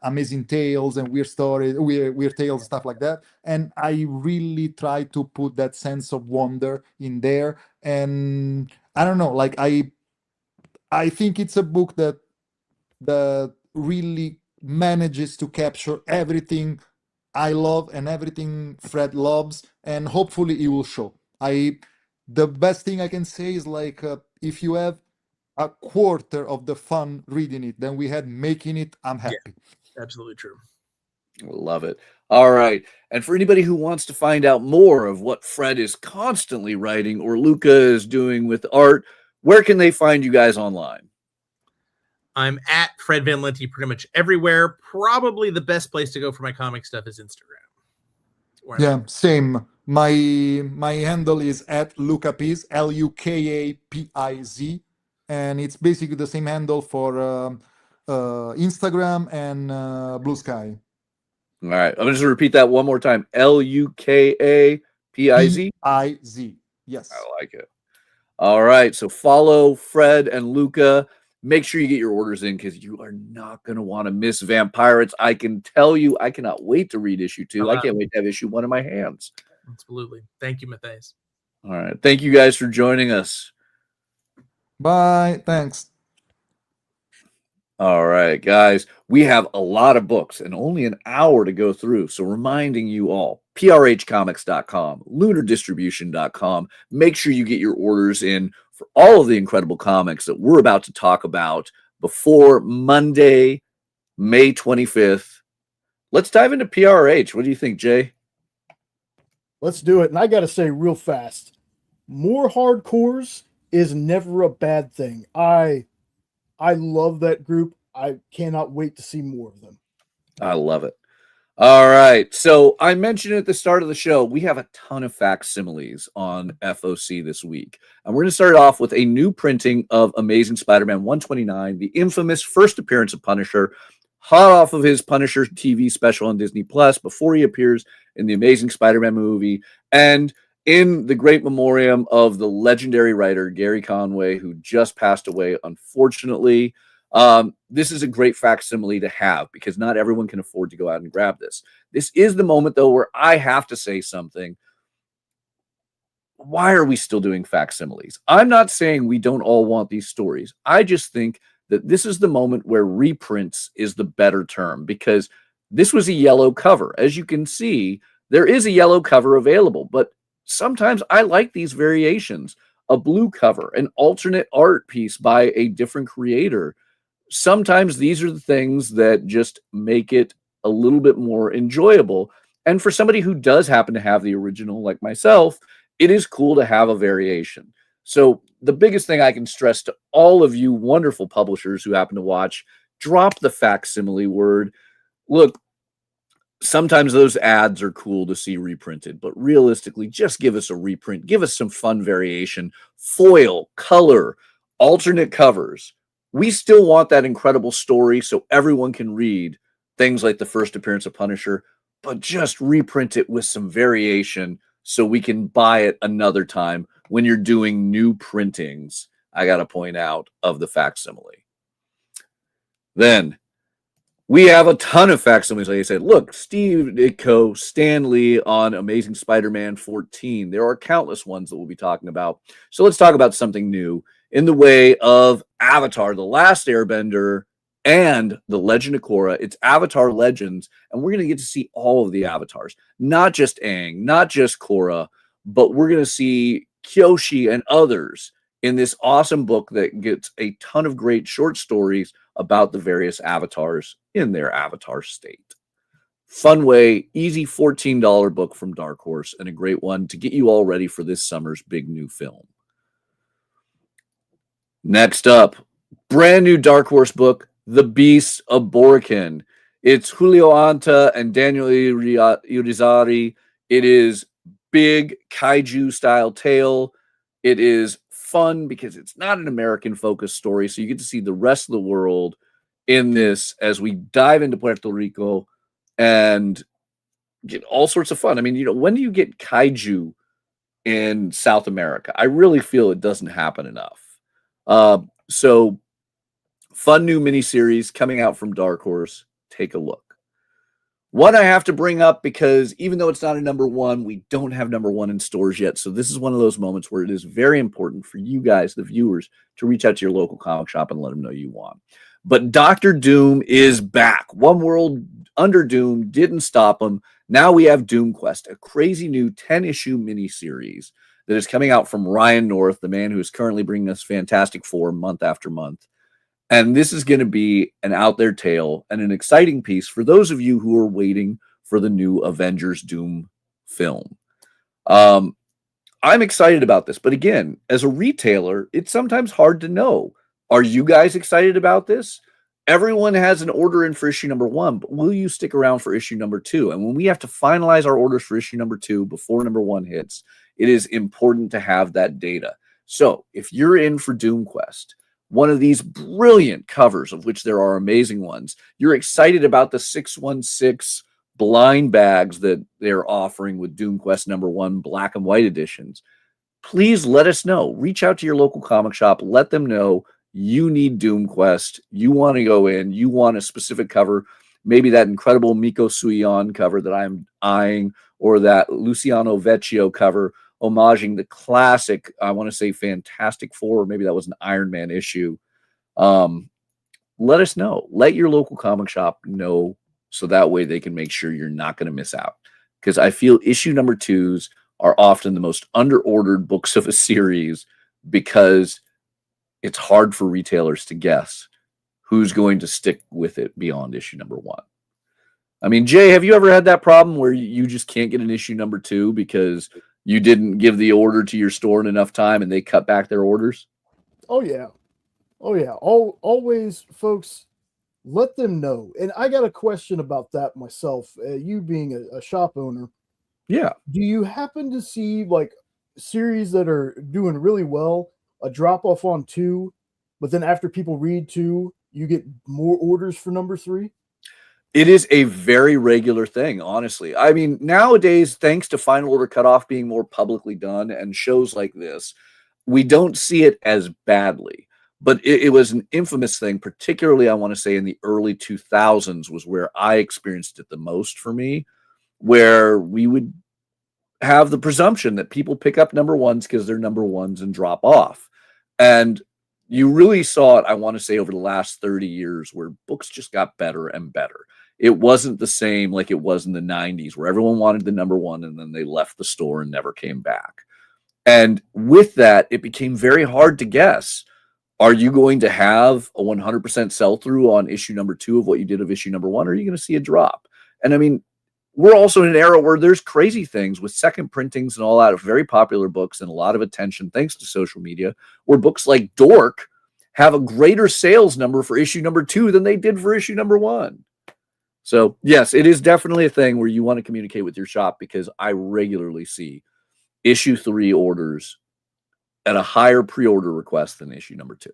Amazing Tales and Weird Stories, Weird Tales, stuff like that. And I really try to put that sense of wonder in there. And I don't know, I think it's a book that really manages to capture everything I love and everything Fred loves, and hopefully it will show. The best thing I can say is if you have a quarter of the fun reading it than we had making it, I'm happy. Yeah, absolutely true. Love it. All right. And for anybody who wants to find out more of what Fred is constantly writing or Luca is doing with art, where can they find you guys online? I'm at Fred Van Lente pretty much everywhere. Probably the best place to go for my comic stuff is Instagram. Yeah, same. My handle is at Luca Piz, Lukapiz. and it's basically the same handle for Instagram and Blue Sky. All right. I'm just going to repeat that one more time. LukaPiz. PIZ. Yes. I like it. All right. So follow Fred and Luca. Make sure you get your orders in because you are not going to want to miss Vampyrates. I can tell you, I cannot wait to read issue 2. I can't wait to have issue 1 in my hands. Absolutely. Thank you, Mathias. All right. Thank you guys for joining us. Bye. Thanks. All right, guys, we have a lot of books and only an hour to go through. So reminding you all, prhcomics.com, lunardistribution.com. Make sure you get your orders in for all of the incredible comics that we're about to talk about before Monday, May 25th. Let's dive into PRH. What do you think, Jay? Let's do it. And I got to say real fast, more hardcores is never a bad thing. I love that group. I cannot wait to see more of them. I love it. All right. So I mentioned at the start of the show, we have a ton of facsimiles on FOC this week. And we're going to start off with a new printing of Amazing Spider-Man 129, the infamous first appearance of Punisher, hot off of his Punisher TV special on Disney Plus before he appears in the Amazing Spider-Man movie. And in the great memoriam of the legendary writer Gary Conway, who just passed away, unfortunately. This is a great facsimile to have because not everyone can afford to go out and grab this. This is the moment, though, where I have to say something. Why are we still doing facsimiles? I'm not saying we don't all want these stories. I just think that this is the moment where reprints is the better term because this was a yellow cover. As you can see, there is a yellow cover available, but sometimes I like these variations. A blue cover, an alternate art piece by a different creator. Sometimes these are the things that just make it a little bit more enjoyable. And for somebody who does happen to have the original, like myself, it is cool to have a variation. So the biggest thing I can stress to all of you wonderful publishers who happen to watch, drop the facsimile word. Look, sometimes those ads are cool to see reprinted, but realistically, just give us a reprint. Give us some fun variation, foil, color, alternate covers. We still want that incredible story so everyone can read things like the first appearance of Punisher, but just reprint it with some variation so we can buy it another time when you're doing new printings, I got to point out, of the facsimile. Then we have a ton of facsimiles, like I said. Look, Steve Ditko, Stan Lee on Amazing Spider-Man 14. There are countless ones that we'll be talking about. So let's talk about something new in the way of Avatar, The Last Airbender, and The Legend of Korra. It's Avatar Legends, and we're going to get to see all of the avatars. Not just Aang, not just Korra, but we're going to see Kyoshi and others in this awesome book that gets a ton of great short stories about the various avatars in their avatar state. Fun way, easy $14 book from Dark Horse, and a great one to get you all ready for this summer's big new film. Next up, brand new Dark Horse book, The Beast of Borikin. It's Julio Anta and Daniel Irizarry. It is big kaiju style tale. It is fun because it's not an American focused story, so you get to see the rest of the world in this as we dive into Puerto Rico and get all sorts of fun. I mean, when do you get kaiju in South America? I really feel it doesn't happen enough. So fun new miniseries coming out from Dark Horse. Take a look. One I have to bring up because even though it's not a number one, we don't have number one in stores yet. So this is one of those moments where it is very important for you guys, the viewers, to reach out to your local comic shop and let them know you want. But Dr. Doom is back. One World Under Doom didn't stop him. Now we have Doom Quest, a crazy new 10-issue miniseries that is coming out from Ryan North, the man who is currently bringing us Fantastic Four month after month. And this is going to be an out there tale and an exciting piece for those of you who are waiting for the new Avengers Doom film. I'm excited about this, but again, as a retailer, it's sometimes hard to know. Are you guys excited about this? Everyone has an order in for issue number 1, but will you stick around for issue number 2? And when we have to finalize our orders for issue number 2 before number 1 hits, it is important to have that data. So if you're in for Doom Quest, one of these brilliant covers, of which there are amazing ones. You're excited about the 616 blind bags that they're offering with Doom Quest #1 black and white editions. Please let us know. Reach out to your local comic shop. Let them know you need Doom Quest. You want to go in. You want a specific cover. Maybe that incredible Miko Suion cover that I'm eyeing, or that Luciano Vecchio cover homaging the classic, I want to say Fantastic Four, or maybe that was an Iron Man issue. Let us know. Let your local comic shop know, so that way they can make sure you're not going to miss out. Because I feel issue #2s are often the most underordered books of a series, because it's hard for retailers to guess who's going to stick with it beyond issue #1. I mean, Jay, have you ever had that problem where you just can't get an issue #2 because you didn't give the order to your store in enough time and they cut back their orders? Oh yeah. Always, folks, let them know. And I got a question about that myself. You being a shop owner, Yeah. do you happen to see like series that are doing really well, a drop off on 2, but then after people read 2, you get more orders for #3? It is a very regular thing, honestly. I mean, nowadays, thanks to Final Order Cutoff being more publicly done and shows like this, we don't see it as badly. But it was an infamous thing, particularly, I want to say, in the early 2000s was where I experienced it the most for me, where we would have the presumption that people pick up #1s because they're #1s and drop off. And you really saw it, I want to say, over the last 30 years, where books just got better and better. It wasn't the same like it was in the 90s, where everyone wanted the #1 and then they left the store and never came back. And with that, it became very hard to guess. Are you going to have a 100% sell-through on issue #2 of what you did of issue #1, or are you going to see a drop? And I mean, we're also in an era where there's crazy things with second printings and all that of very popular books and a lot of attention thanks to social media, where books like Dork have a greater sales number for issue #2 than they did for issue #1. So yes, it is definitely a thing where you want to communicate with your shop, because I regularly see issue 3 orders at a higher pre-order request than issue #2.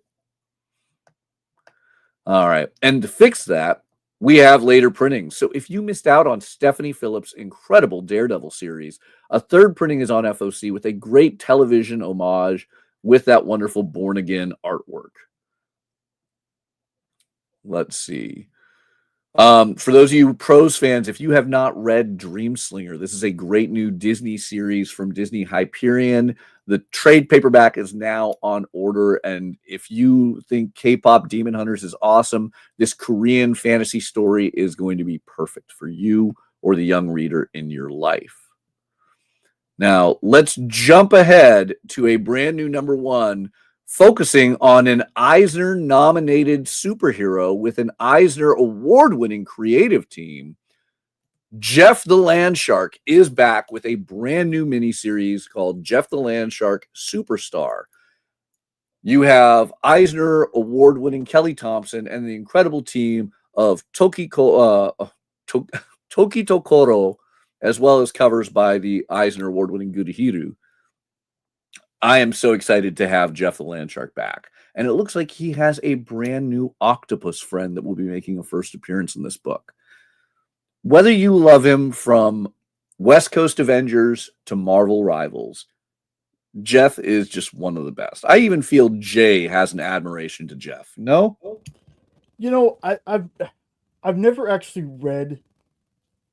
All right. And to fix that, we have later printings. So if you missed out on Stephanie Phillips' incredible Daredevil series, a third printing is on FOC with a great television homage with that wonderful Born Again artwork. Let's see. For those of you Pros fans, if you have not read Dreamslinger, this is a great new Disney series from Disney Hyperion. The trade paperback is now on order, and if you think K-pop Demon Hunters is awesome, this Korean fantasy story is going to be perfect for you or the young reader in your life. Now, let's jump ahead to a brand new #1, focusing on an Eisner-nominated superhero with an Eisner Award-winning creative team. Jeff the Landshark is back with a brand new miniseries called Jeff the Landshark Superstar. You have Eisner Award-winning Kelly Thompson and the incredible team of Toki Tokoro, as well as covers by the Eisner Award-winning Gurihiru. I am so excited to have Jeff the Landshark back. And it looks like he has a brand new octopus friend that will be making a first appearance in this book. Whether you love him from West Coast Avengers to Marvel Rivals, Jeff is just one of the best. I even feel Jay has an admiration to Jeff. No? You know, I've never actually read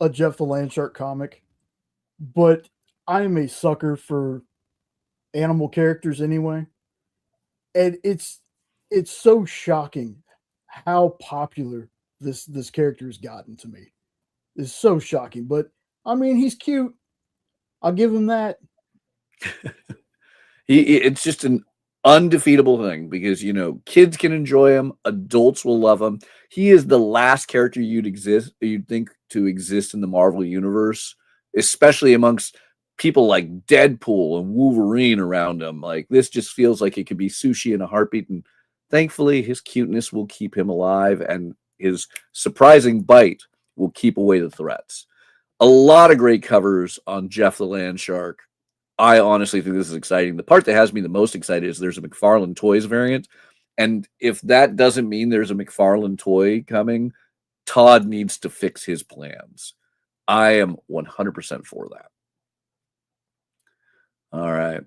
a Jeff the Landshark comic, but I am a sucker for animal characters anyway. And it's so shocking how popular this character has gotten to me. It's so shocking, but I mean, he's cute. I'll give him that. It's just an undefeatable thing, because, you know, kids can enjoy him, adults will love him. He is the last character you'd think to exist in the Marvel universe, especially amongst people like Deadpool and Wolverine around him. Like, this just feels like it could be sushi in a heartbeat, and thankfully his cuteness will keep him alive, and his surprising bite will keep away the threats. A lot of great covers on Jeff the Landshark. I honestly think this is exciting. The part that has me the most excited is there's a McFarlane Toys variant, And if that doesn't mean there's a McFarlane toy coming, Todd needs to fix his plans. I am 100% for that. All right.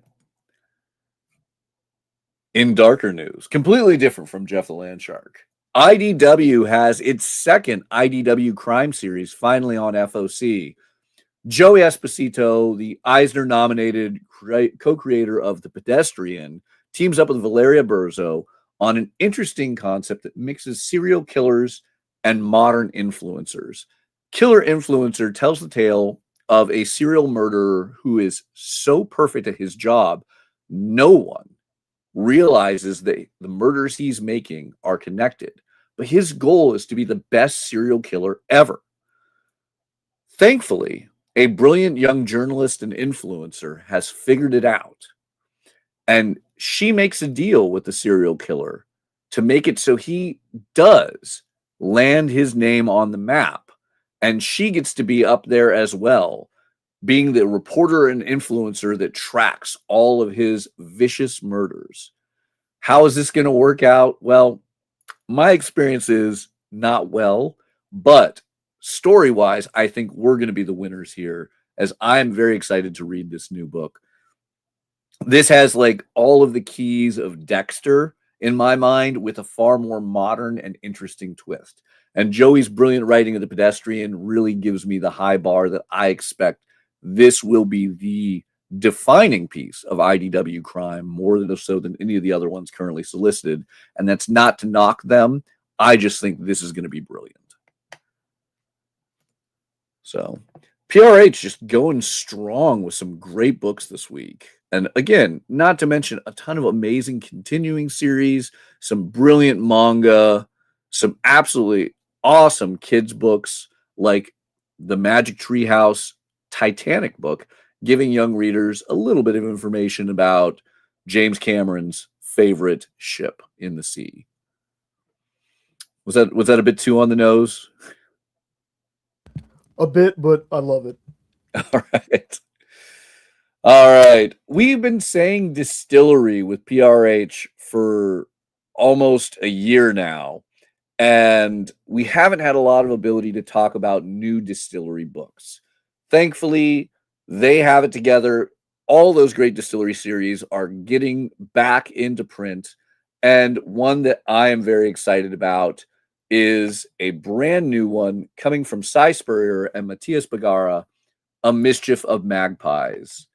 In darker news, completely different from Jeff the Landshark, IDW has its second IDW crime series finally on FOC. Joey Esposito, the Eisner-nominated co-creator of The Pedestrian, teams up with Valeria Berzo on an interesting concept that mixes serial killers and modern influencers. Killer Influencer tells the tale of a serial murderer who is so perfect at his job, no one realizes that the murders he's making are connected. But his goal is to be the best serial killer ever. Thankfully, a brilliant young journalist and influencer has figured it out. And she makes a deal with the serial killer to make it so he does land his name on the map. And she gets to be up there as well, being the reporter and influencer that tracks all of his vicious murders. How is this going to work out? Well, my experience is not well, but story-wise, I think we're going to be the winners here, as I'm very excited to read this new book. This has like all of the keys of Dexter in my mind, with a far more modern and interesting twist. And Joey's brilliant writing of The Pedestrian really gives me the high bar that I expect this will be the defining piece of IDW crime, more than so than any of the other ones currently solicited. And that's not to knock them. I just think this is going to be brilliant. So PRH just going strong with some great books this week. And again, not to mention a ton of amazing continuing series, some brilliant manga, some absolutely awesome kids books like the Magic Treehouse Titanic book, giving young readers a little bit of information about James Cameron's favorite ship in the sea. Was that a bit too on the nose? A bit, but I love it. All right. All right. We've been saying distillery with PRH for almost a year now, and we haven't had a lot of ability to talk about new distillery books. Thankfully, they have it together. All those great distillery series are getting back into print, and one that I am very excited about is a brand new one coming from Cy Spurrier and Matthias Bagara, A Mischief of Magpies.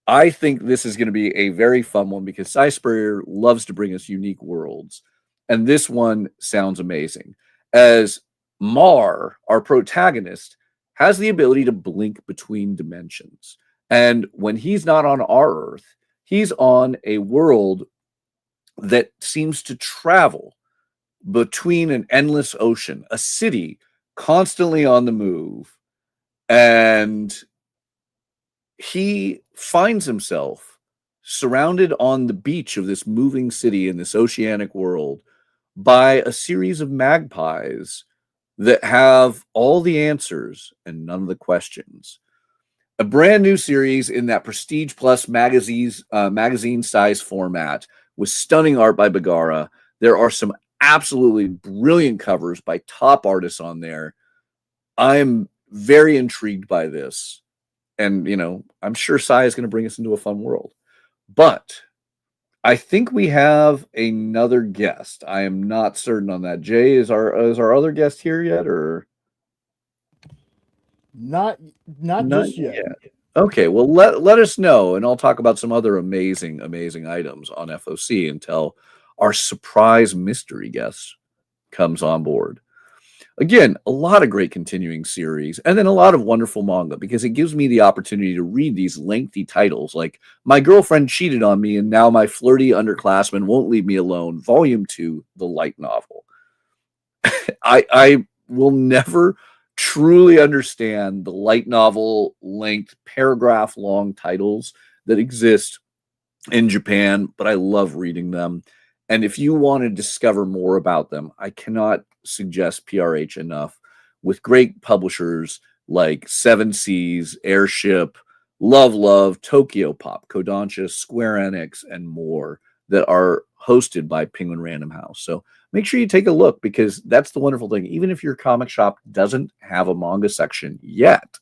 I think this is going to be a very fun one because Cy Spurrier loves to bring us unique worlds. And this one sounds amazing. As Mar, our protagonist, has the ability to blink between dimensions. And when he's not on our Earth, he's on a world that seems to travel between an endless ocean, a city constantly on the move. And he finds himself surrounded on the beach of this moving city in this oceanic world by a series of magpies that have all the answers and none of the questions. A brand new series in that Prestige Plus magazine size format with stunning art by Bagara. There are some absolutely brilliant covers by top artists on there. I'm very intrigued by this. And, I'm sure Cy is going to bring us into a fun world. But I think we have another guest. I am not certain on that. Jay, is our other guest here yet, or not just yet. Okay, well let us know, and I'll talk about some other amazing items on FOC until our surprise mystery guest comes on board. Again, a lot of great continuing series, and then a lot of wonderful manga, because it gives me the opportunity to read these lengthy titles like My Girlfriend Cheated on Me and Now My Flirty Underclassman Won't Leave Me Alone, Volume 2, the light novel. I will never truly understand the light novel length, paragraph long titles that exist in Japan, but I love reading them. And if you want to discover more about them, I cannot suggest PRH enough, with great publishers like Seven Seas, Airship, Love, Tokyo Pop, Kodansha, Square Enix, and more that are hosted by Penguin Random House. So make sure you take a look, because that's the wonderful thing. Even if your comic shop doesn't have a manga section yet,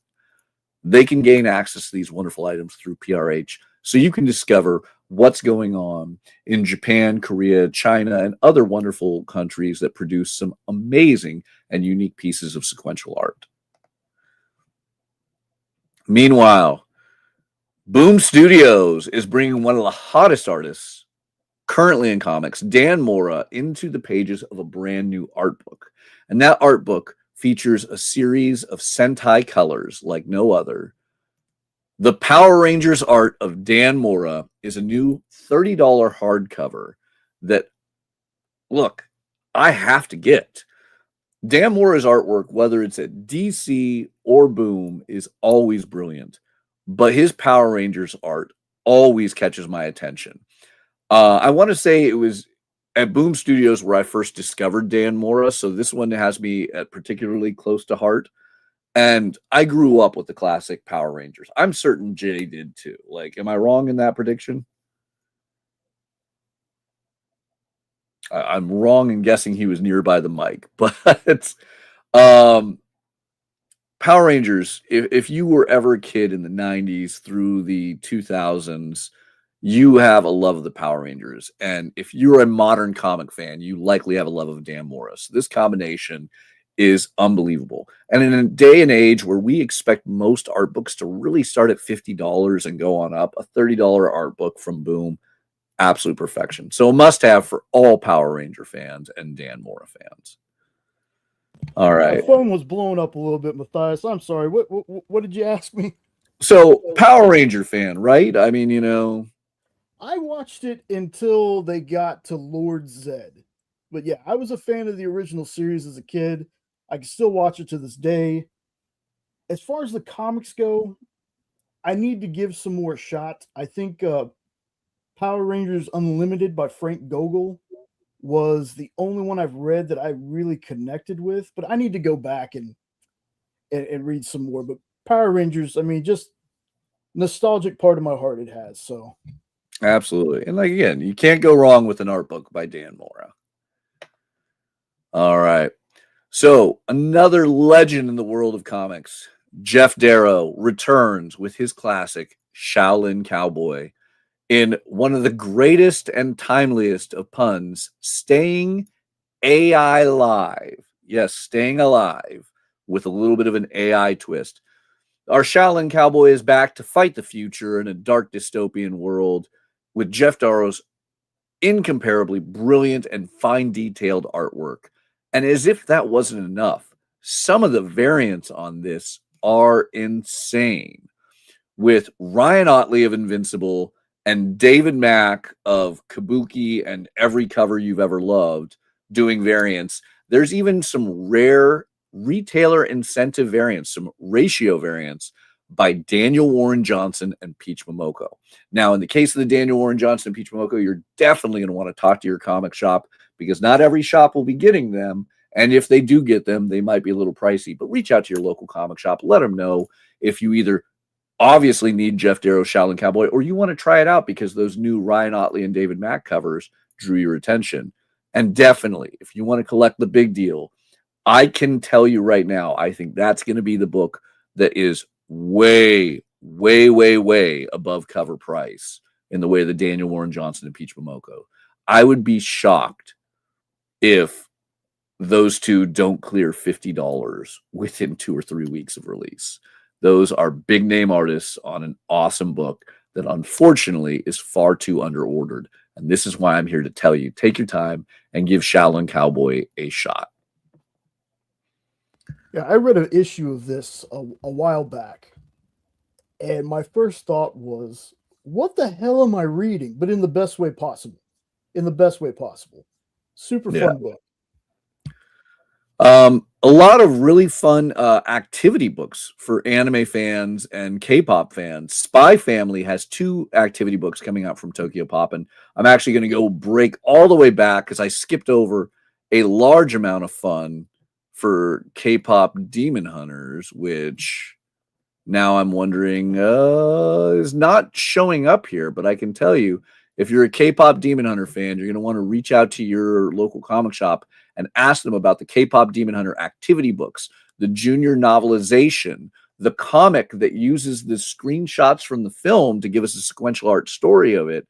they can gain access to these wonderful items through PRH, so you can discover what's going on in Japan, Korea, China, and other wonderful countries that produce some amazing and unique pieces of sequential art. Meanwhile, Boom Studios is bringing one of the hottest artists currently in comics, Dan Mora, into the pages of a brand new art book. And that art book features a series of Sentai colors like no other. The Power Rangers art of Dan Mora is a new $30 hardcover that, look, I have to get. Dan Mora's artwork, whether it's at DC or Boom, is always brilliant, but his Power Rangers art always catches my attention. I want to say it was at Boom Studios where I first discovered Dan Mora, so this one has me at particularly close to heart. And I grew up with the classic Power Rangers. I'm certain Jay did too. Like, am I wrong in that prediction? I'm wrong in guessing he was nearby the mic, but Power Rangers, if you were ever a kid in the 90s through the 2000s, you have a love of the Power Rangers. And if you're a modern comic fan, you likely have a love of Dan Mora. So this combination is unbelievable. And in a day and age where we expect most art books to really start at $50 and go on up, a $30 art book from Boom, absolute perfection. So a must-have for all Power Ranger fans and Dan Mora fans. All right. My phone was blowing up a little bit, Matthias. I'm sorry. What did you ask me? So Power Ranger fan, right? I mean, you know, I watched it until they got to Lord Zed. But yeah, I was a fan of the original series as a kid. I can still watch it to this day. As far as the comics go, I need to give some more shot. I think Power Rangers Unlimited by Frank Gogol was the only one I've read that I really connected with, but I need to go back and read some more. But Power Rangers, I mean, just nostalgic part of my heart it has. So absolutely. And like, again, you can't go wrong with an art book by Dan Mora. All right. So another legend in the world of comics, Jeff Darrow, returns with his classic Shaolin Cowboy in one of the greatest and timeliest of puns, staying AI live. Yes, staying alive with a little bit of an AI twist. Our Shaolin Cowboy is back to fight the future in a dark dystopian world with Jeff Darrow's incomparably brilliant and fine detailed artwork. And as if that wasn't enough, some of the variants on this are insane. With Ryan Ottley of Invincible and David Mack of Kabuki and every cover you've ever loved doing variants. There's even some rare retailer incentive variants, some ratio variants by Daniel Warren Johnson and Peach Momoko. Now, in the case of the Daniel Warren Johnson and Peach Momoko, you're definitely going to want to talk to your comic shop, because not every shop will be getting them. And if they do get them, they might be a little pricey. But reach out to your local comic shop. Let them know if you either obviously need Jeff Darrow's Shaolin Cowboy, or you want to try it out because those new Ryan Ottley and David Mack covers drew your attention. And definitely, if you want to collect the big deal, I can tell you right now, I think that's going to be the book that is way, way, way, way above cover price in the way of the Daniel Warren Johnson and Peach Momoko. I would be shocked if those two don't clear $50 within 2 or 3 weeks of release. Those are big name artists on an awesome book that unfortunately is far too underordered. And this is why I'm here to tell you, take your time and give Shaolin Cowboy a shot. yeah, I read an issue of this a while back. And my first thought was, what the hell am I reading? But in the best way possible. In the best way possible. Super fun book. A lot of really fun activity books for anime fans and K-pop fans. Spy Family has 2 activity books coming out from Tokyo Pop, and I'm actually going to go break all the way back because I skipped over a large amount of fun for K-pop Demon Hunters, which now I'm wondering is not showing up here, but I can tell you If you're a K-pop Demon Hunter fan, you're going to want to reach out to your local comic shop and ask them about the K-pop Demon Hunter activity books, the junior novelization, the comic that uses the screenshots from the film to give us a sequential art story of it,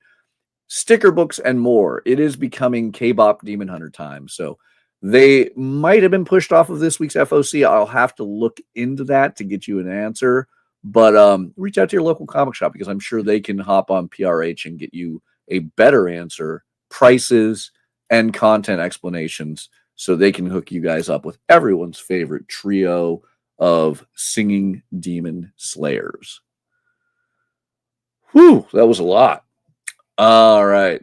sticker books, and more. It is becoming K-pop Demon Hunter time. So they might have been pushed off of this week's FOC. I'll have to look into that to get you an answer. But reach out to your local comic shop because I'm sure they can hop on PRH and get you a better answer, prices, and content explanations so they can hook you guys up with everyone's favorite trio of singing demon slayers. Whew, that was a lot. All right.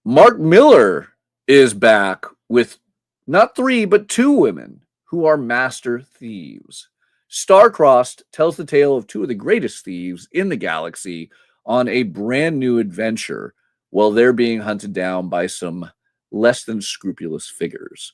Mark Miller is back with not 3, but 2 women who are master thieves. Starcrossed tells the tale of 2 of the greatest thieves in the galaxy on a brand new adventure while they're being hunted down by some less than scrupulous figures.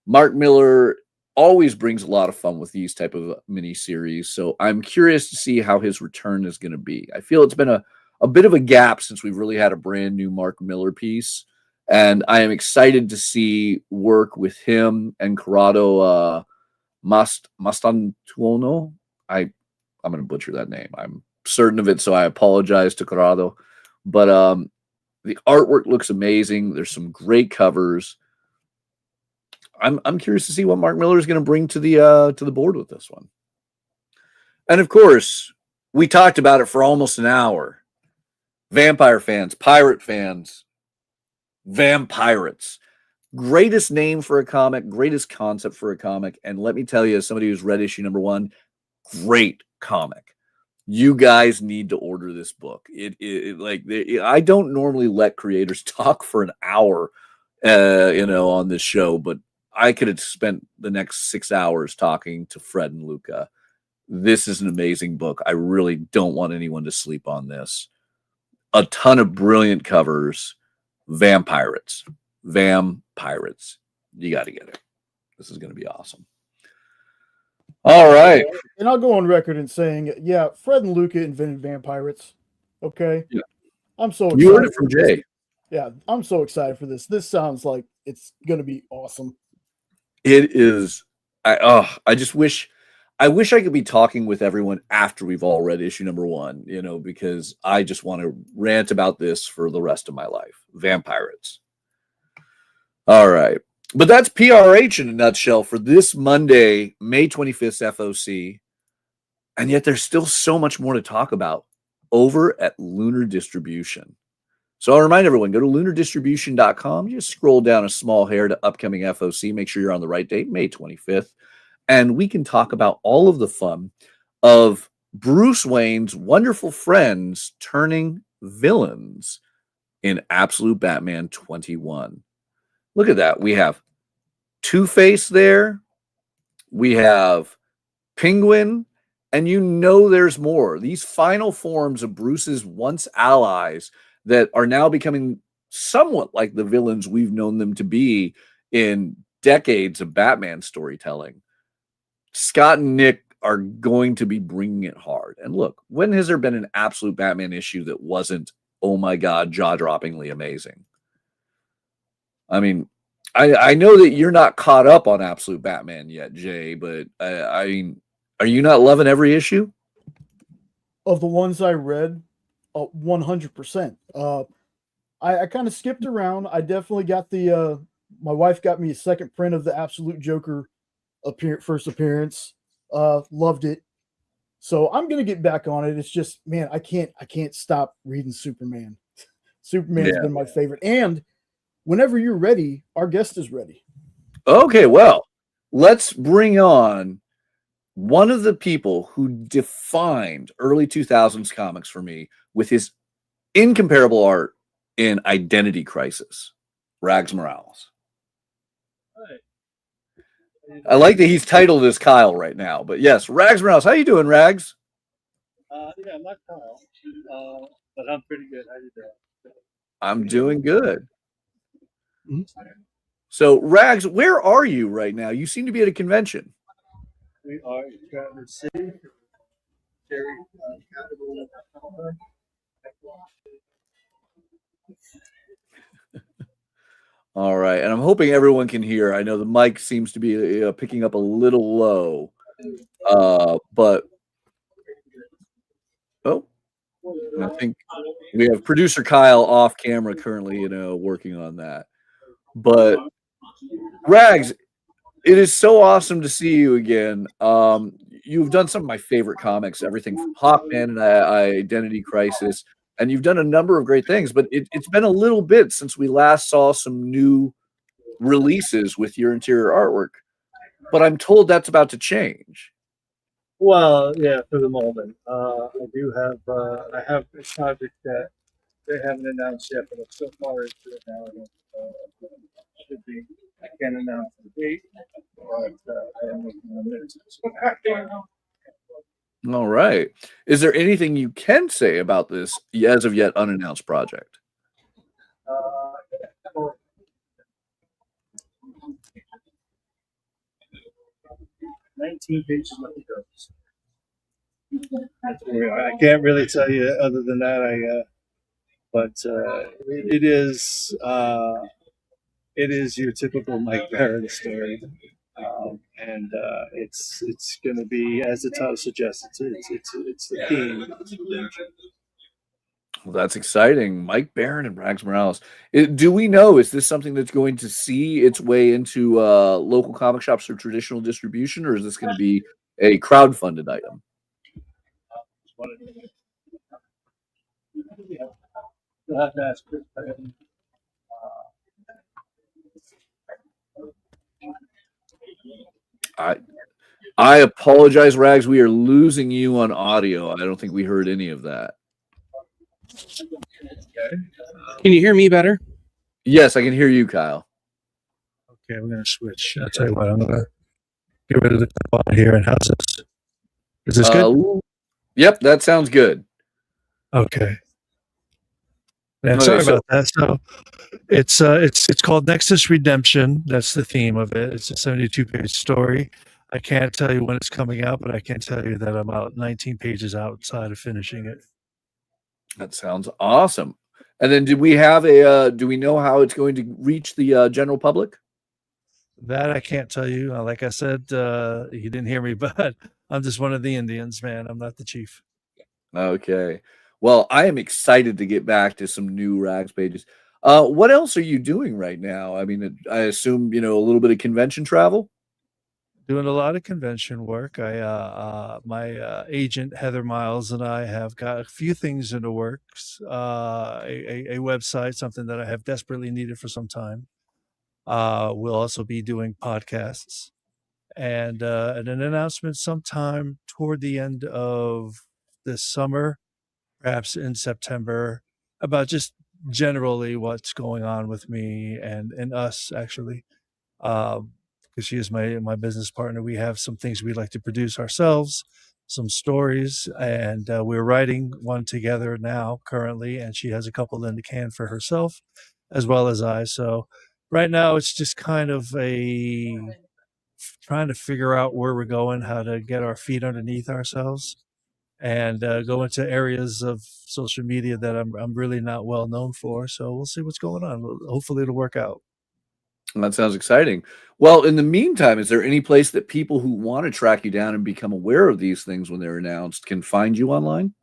Mark Miller always brings a lot of fun with these type of miniseries, so I'm curious to see how his return is going to be. I feel it's been a bit of a gap since we've really had a brand new Mark Miller piece, and I am excited to see work with him and Corrado Mastantuono. I'm going to butcher that name. I'm certain of it, so I apologize to Corrado. But the artwork looks amazing. There's some great covers. I'm curious to see what Mark Miller is going to bring to the board with this one. And of course, we talked about it for almost an hour. Vampire fans, pirate fans, Vampyrates. Greatest name for a comic, greatest concept for a comic. And let me tell you, as somebody who's read issue number 1, great comic. You guys need to order this book. I don't normally let creators talk for an hour, on this show, but I could have spent the next 6 hours talking to Fred and Luca. This is an amazing book. I really don't want anyone to sleep on this. A ton of brilliant covers. Vampyrates. You got to get it. This is going to be awesome. All right. And I'll go on record in saying, yeah, Fred and Luca invented Vampyrates. Okay. Yeah. I'm so excited. You heard it from Jay. Yeah, I'm so excited for this. This sounds like it's going to be awesome. It is. I just wish I could be talking with everyone after we've all read issue number 1, because I just want to rant about this for the rest of my life. Vampyrates. All right. But that's PRH in a nutshell for this Monday, May 25th FOC. And yet there's still so much more to talk about over at Lunar Distribution. So I'll remind everyone, go to lunardistribution.com. Just scroll down a small hair to upcoming FOC. Make sure you're on the right date, May 25th. And we can talk about all of the fun of Bruce Wayne's wonderful friends turning villains in Absolute Batman 21. Look at that. We have Two-Face there. We have Penguin. And there's more. These final forms of Bruce's once allies that are now becoming somewhat like the villains we've known them to be in decades of Batman storytelling. Scott and Nick are going to be bringing it hard. And look, when has there been an Absolute Batman issue that wasn't, oh my God, jaw-droppingly amazing? I mean, I know that you're not caught up on Absolute Batman yet, Jay, but are you not loving every issue? Of the ones I read, 100%. I kind of skipped around. I definitely got my wife got me a second print of the Absolute Joker first appearance. Loved it. So I'm gonna get back on it. It's just, man, I can't stop reading Superman. Superman's been my favorite. And whenever you're ready, our guest is ready. Okay, well, let's bring on one of the people who defined early 2000s comics for me with his incomparable art in Identity Crisis, Rags Morales. I like that he's titled as Kyle right now, but yes, Rags Morales. How you doing, Rags? Yeah, I'm not Kyle, but I'm pretty good. How you doing? I'm doing good. So, Rags, where are you right now? You seem to be at a convention. We are in Traverse City, capital. All right, and I'm hoping everyone can hear. I know the mic seems to be picking up a little low, but oh, I think we have producer Kyle off camera currently, working on that. But Rags, it is so awesome to see you again. You've done some of my favorite comics, everything from Hawkman and Identity Crisis, and you've done a number of great things. But it's been a little bit since we last saw some new releases with your interior artwork. But I'm told that's about to change. Well, yeah, for the moment. I have a project that they haven't announced yet, but I'm so far into it now. Should be. I can't announce the date, but I am working on it. All right. Is there anything you can say about this as of yet unannounced project? 19 pages left to go. I can't really tell you other than that. But it is your typical Mike Barron story, and it's going to be, as the title suggests, it's the theme. Well, that's exciting. Mike Barron and Rags Morales. Do we know, is this something that's going to see its way into local comic shops or traditional distribution, or is this going to be a crowdfunded item? You'll have to ask Chris. I apologize, Rags. We are losing you on audio. I don't think we heard any of that. Can you hear me better? Yes, I can hear you, Kyle. Okay, we're going to switch. I'll tell you what, I'm going to get rid of the quiet here. And how's this? Is this good? Yep, that sounds good. Okay. Yeah, sorry about that. So it's called Nexus Redemption. That's the theme of it. It's a 72-page story. I can't tell you when it's coming out, but I can tell you that I'm about 19 pages outside of finishing it. That sounds awesome. And then do we know how it's going to reach the general public? That I can't tell you. Like I said, you didn't hear me, but I'm just one of the Indians, man. I'm not the chief. Okay. Well, I am excited to get back to some new Rags pages. What else are you doing right now? I mean, I assume, a little bit of convention travel? Doing a lot of convention work. My agent Heather Miles and I have got a few things in the works. A website, something that I have desperately needed for some time. We'll also be doing podcasts and an announcement sometime toward the end of this summer, perhaps in September, about just generally what's going on with me and us actually. Because she is my business partner. We have some things we'd like to produce ourselves, some stories, and we're writing one together now currently, and she has a couple in the can for herself as well as I. So right now it's just kind of trying to figure out where we're going, how to get our feet underneath ourselves, and go into areas of social media that I'm really not well known for. So we'll see what's going on. Hopefully it'll work out. That sounds exciting. Well, in the meantime, is there any place that people who want to track you down and become aware of these things when they're announced can find you online?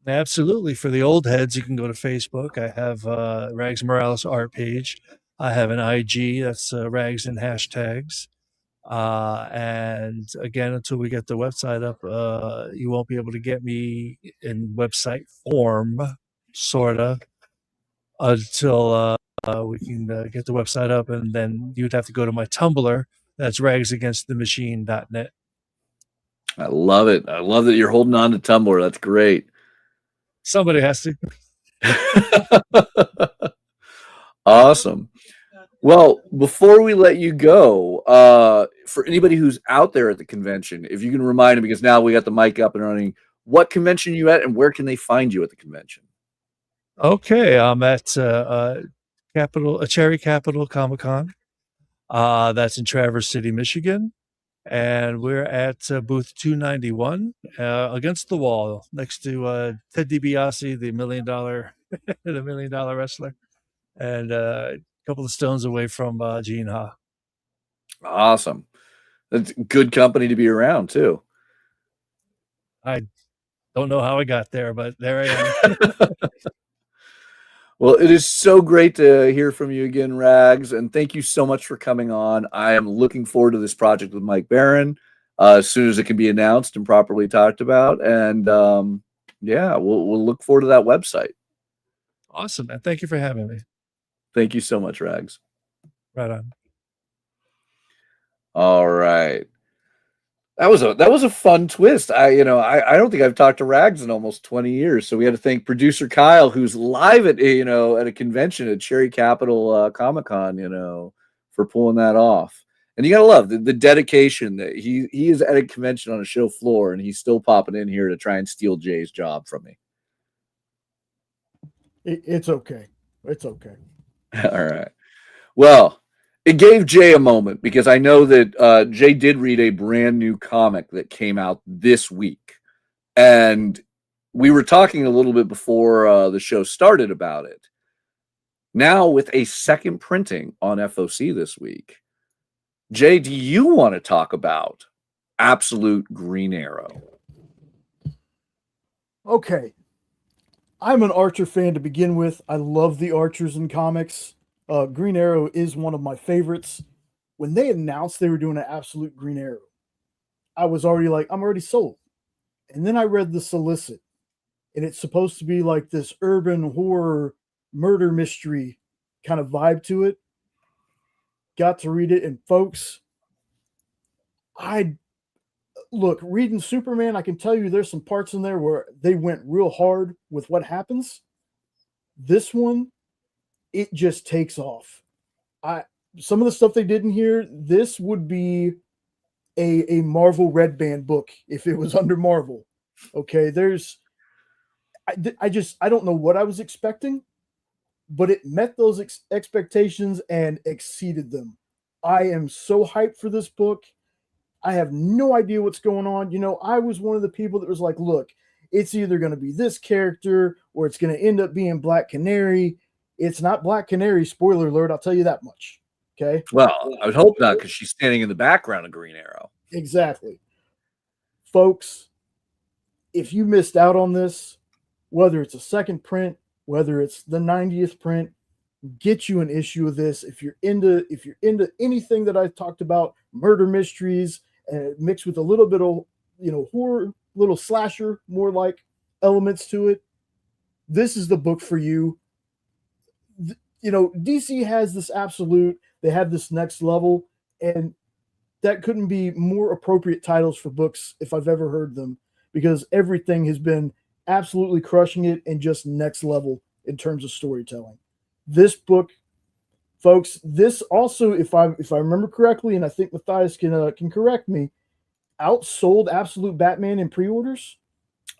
Absolutely. For the old heads, you can go to Facebook. I have Rags Morales art page. I have an IG, that's Rags and hashtags. And again, until we get the website up, you won't be able to get me in website form, sort of, until we can get the website up. And then you'd have to go to my Tumblr. That's ragsagainstthemachine.net. I love it. I love that you're holding on to Tumblr. That's great. Somebody has to. Awesome. Well, before we let you go, for anybody who's out there at the convention, if you can remind them, because now we got the mic up and running, what convention you at and where can they find you at the convention? Okay, I'm at Cherry Capital Comic Con. That's in Traverse City, Michigan. And we're at booth 291 against the wall next to Ted DiBiase, the $1 million the $1 million wrestler. And couple of stones away from Gene Ha. Awesome. That's good company to be around too. I don't know how I got there, but there I am. Well, it is so great to hear from you again, Rags, and thank you so much for coming on. I am looking forward to this project with Mike Barron as soon as it can be announced and properly talked about. And yeah, we'll look forward to that website. Awesome, man. Thank you for having me. Thank you so much, Rags. Right on. All right. That was a fun twist. I don't think I've talked to Rags in almost 20 years. So we had to thank producer Kyle, who's live at a convention at Cherry Capital Comic-Con, for pulling that off. And you gotta love the dedication that he is at a convention on a show floor, and he's still popping in here to try and steal Jay's job from me. It's okay. It's okay. All right. Well, it gave Jay a moment because I know that Jay did read a brand new comic that came out this week. And we were talking a little bit before the show started about it. Now, with a second printing on FOC this week, Jay, do you want to talk about Absolute Green Arrow? Okay. I'm an Archer fan to begin with. I love the Archers in comics. Green Arrow is one of my favorites. When they announced they were doing an Absolute Green Arrow, I was already like, I'm already sold. And then I read the solicit, and it's supposed to be like this urban horror murder mystery kind of vibe to it. Got to read it, and folks, look, reading Superman, I can tell you there's some parts in there where they went real hard with what happens. This one, it just takes off. Some of the stuff they did in here, this would be a Marvel Red Band book if it was under Marvel. Okay, I don't know what I was expecting, but it met those expectations and exceeded them. I am so hyped for this book. I have no idea what's going on. I was one of the people that was like, look, it's either going to be this character or it's going to end up being Black Canary. It's not Black Canary, spoiler alert, I'll tell you that much. Okay? Well, I would hope not, because she's standing in the background of Green Arrow. Exactly. Folks, if you missed out on this, whether it's a second print, whether it's the 90th print, get you an issue of this. If you're into anything that I've talked about, murder mysteries, and mixed with a little bit of horror, little slasher, more like elements to it, this is the book for you. DC has this Absolute, they have this Next Level, and that couldn't be more appropriate titles for books if I've ever heard them, because everything has been absolutely crushing it and just next level in terms of storytelling. This book, folks, this also, if I remember correctly, and I think Mathias can correct me, outsold Absolute Batman in pre-orders.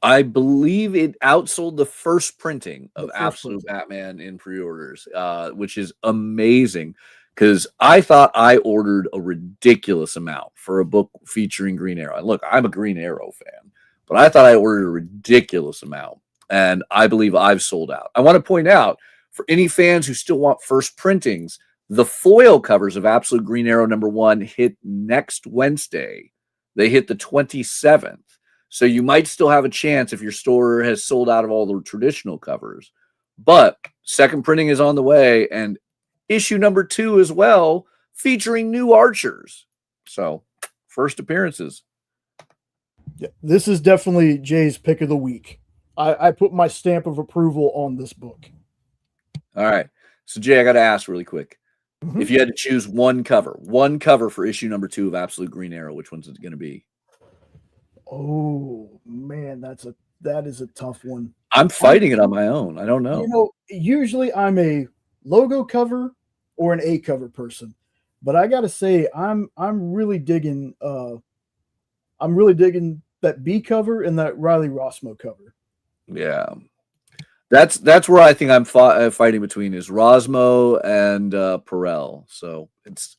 I believe it outsold the first printing of Absolute Batman in pre-orders, which is amazing, because I thought I ordered a ridiculous amount for a book featuring Green Arrow. And look, I'm a Green Arrow fan, but I thought I ordered a ridiculous amount, and I believe I've sold out. I want to point out, for any fans who still want first printings, the foil covers of Absolute Green Arrow #1 hit next Wednesday. They hit the 27th. So you might still have a chance if your store has sold out of all the traditional covers. But second printing is on the way, and issue #2 as well, featuring new Archers. So first appearances. Yeah, this is definitely Jay's pick of the week. I put my stamp of approval on this book. All right. So Jay, I got to ask really quick. Mm-hmm. If you had to choose one cover for issue #2 of Absolute Green Arrow, which one's it going to be? Oh man, that is a tough one. I'm fighting it on my own. I don't know. Usually I'm a logo cover or an A cover person, but I gotta say I'm really digging that B cover and that Riley Rossmo cover. Yeah, that's where I think I'm fighting between is Rosmo and Perel. So this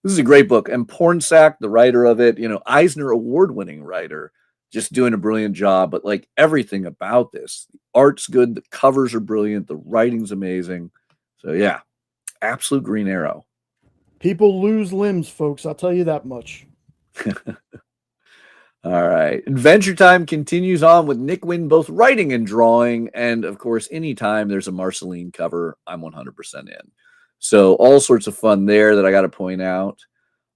is a great book. And Pornsack, the writer of it, Eisner Award-winning writer, just doing a brilliant job. But like everything about this, the art's good, the covers are brilliant, the writing's amazing. So yeah, absolute Green Arrow. People lose limbs, folks. I'll tell you that much. All right. Adventure Time continues on with Nick Wynn both writing and drawing. And of course, anytime there's a Marceline cover, I'm 100% in. So all sorts of fun there that I got to point out.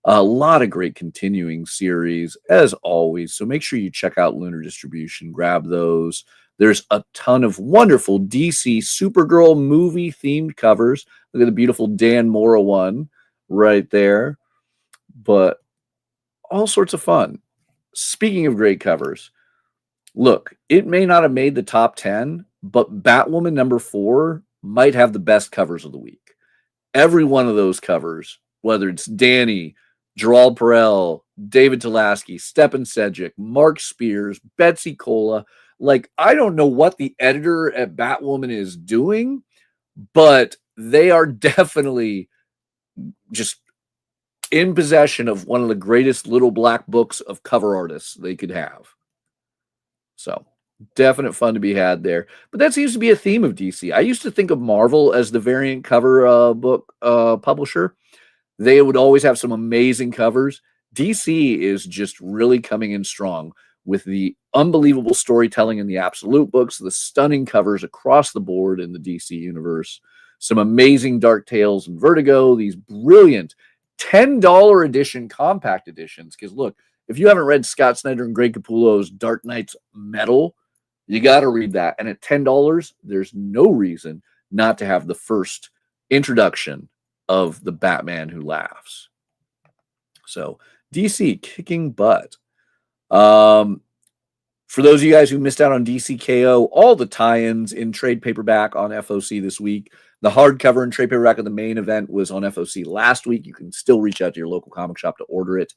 A lot of great continuing series, as always. So make sure you check out Lunar Distribution. Grab those. There's a ton of wonderful DC Supergirl movie-themed covers. Look at the beautiful Dan Mora one right there. But all sorts of fun. Speaking of great covers, look, it may not have made the top 10, but Batwoman #4 might have the best covers of the week. Every one of those covers, whether it's Danny, Gerald Perel, David Tulaski, Stepan Sedgwick, Mark Spears, Betsy Cola, like, I don't know what the editor at Batwoman is doing, but they are definitely just in possession of one of the greatest little black books of cover artists they could have. So definite fun to be had there. But that seems to be a theme of DC. I used to think of Marvel as the variant cover book publisher. They would always have some amazing covers. DC is just really coming in strong with the unbelievable storytelling in the Absolute books, the stunning covers across the board in the DC universe, some amazing Dark Tales and Vertigo, these brilliant $10 edition compact editions. Because look, if you haven't read Scott Snyder and Greg Capullo's Dark Knight's Metal, you got to read that. And at $10, there's no reason not to have the first introduction of the Batman Who Laughs. So DC kicking butt. For those of you guys who missed out on DCKO, all the tie-ins in trade paperback on FOC this week. The hardcover and trade paperback of the main event was on FOC last week. You can still reach out to your local comic shop to order it.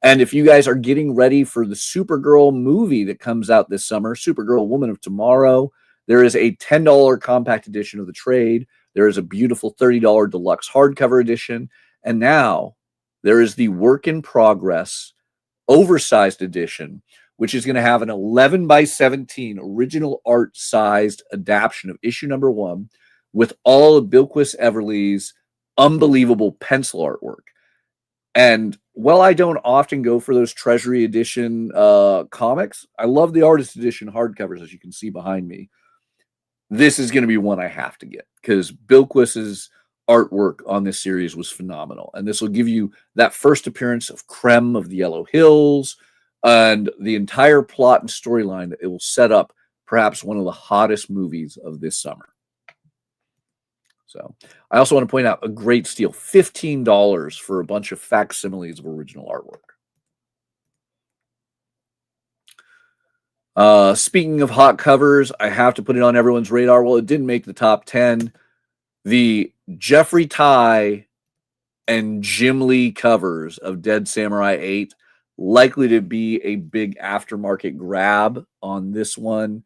And if you guys are getting ready for the Supergirl movie that comes out this summer, Supergirl Woman of Tomorrow, there is a $10 compact edition of the trade. There is a beautiful $30 deluxe hardcover edition. And now there is the work in progress oversized edition, which is going to have an 11x17 original art sized adaptation of issue #1 with all of Bilquis Everly's unbelievable pencil artwork. And while I don't often go for those Treasury Edition comics, I love the artist edition hardcovers, as you can see behind me. This is going to be one I have to get because Bilquis's artwork on this series was phenomenal. And this will give you that first appearance of Krem of the Yellow Hills and the entire plot and storyline that it will set up perhaps one of the hottest movies of this summer. So I also want to point out a great steal, $15 for a bunch of facsimiles of original artwork. Speaking of hot covers, I have to put it on everyone's radar. Well, it didn't make the top 10. The Jeffrey Ty and Jim Lee covers of Dead Samurai 8 likely to be a big aftermarket grab on this one.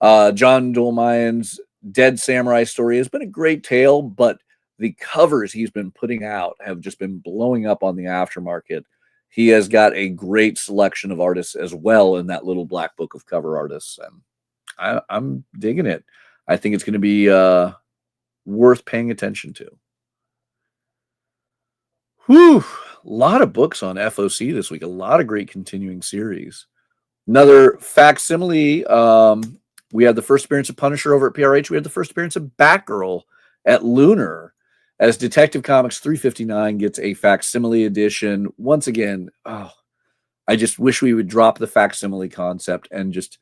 John Dolmayan's Dead Samurai story has been a great tale, but the covers he's been putting out have just been blowing up on the aftermarket. He has got a great selection of artists as well in that little black book of cover artists, and I'm digging it. I think it's going to be worth paying attention to. Whew, a lot of books on FOC this week. A lot of great continuing series. Another facsimile. We had the first appearance of Punisher over at PRH. We had the first appearance of Batgirl at Lunar, as Detective Comics 359 gets a facsimile edition. Once again, I just wish we would drop the facsimile concept and just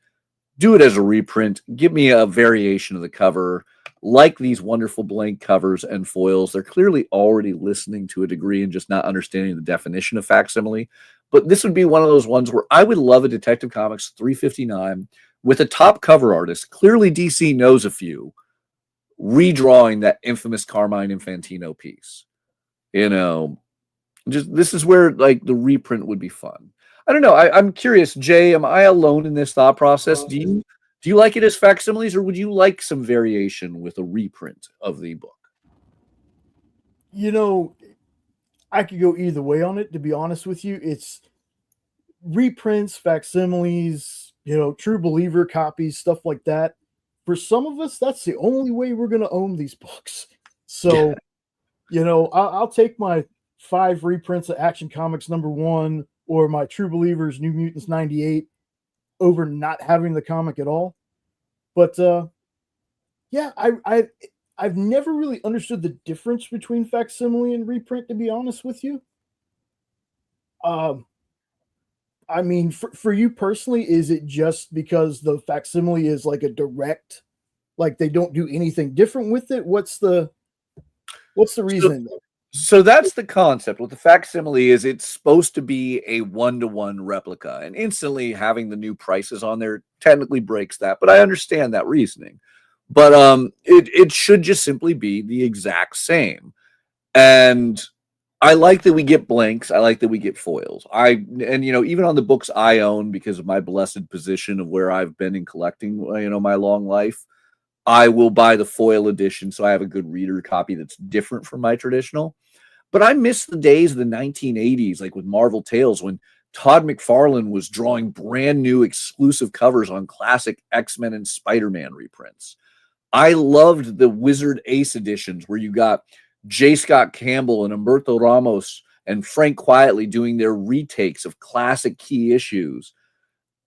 do it as a reprint. Give me a variation of the cover, like these wonderful blank covers and foils. They're clearly already listening to a degree and just not understanding the definition of facsimile. But this would be one of those ones where I would love a Detective Comics 359 with a top cover artist. Clearly DC knows a few, redrawing that infamous Carmine Infantino piece. You know, just this is where like the reprint would be fun. I don't know. I'm curious, Jay, am I alone in this thought process? Do you like it as facsimiles, or would you like some variation with a reprint of the book? You know, I could go either way on it, to be honest with you. It's reprints, facsimiles, true believer copies, stuff like that. For some of us, that's the only way we're going to own these books. So You know, I'll take my 5 reprints of Action Comics #1 or my True Believers New Mutants 98 over not having the comic at all. But yeah, I've never really understood the difference between facsimile and reprint, to be honest with you. I mean, for you personally, is it just because the facsimile is like a direct, like they don't do anything different with it? What's the reasoning? So that's the concept. With the facsimile is it's supposed to be a 1-to-1 replica, and instantly having the new prices on there technically breaks that. But I understand that reasoning. But it should just simply be the exact same. And I like that we get blanks. I like that we get foils. Even on the books I own, because of my blessed position of where I've been in collecting, my long life, I will buy the foil edition so I have a good reader copy that's different from my traditional. But I miss the days of the 1980s, like with Marvel Tales, when Todd McFarlane was drawing brand new exclusive covers on classic X-Men and Spider-Man reprints. I loved the Wizard Ace editions where you got J. Scott Campbell and Humberto Ramos and Frank Quietly doing their retakes of classic key issues.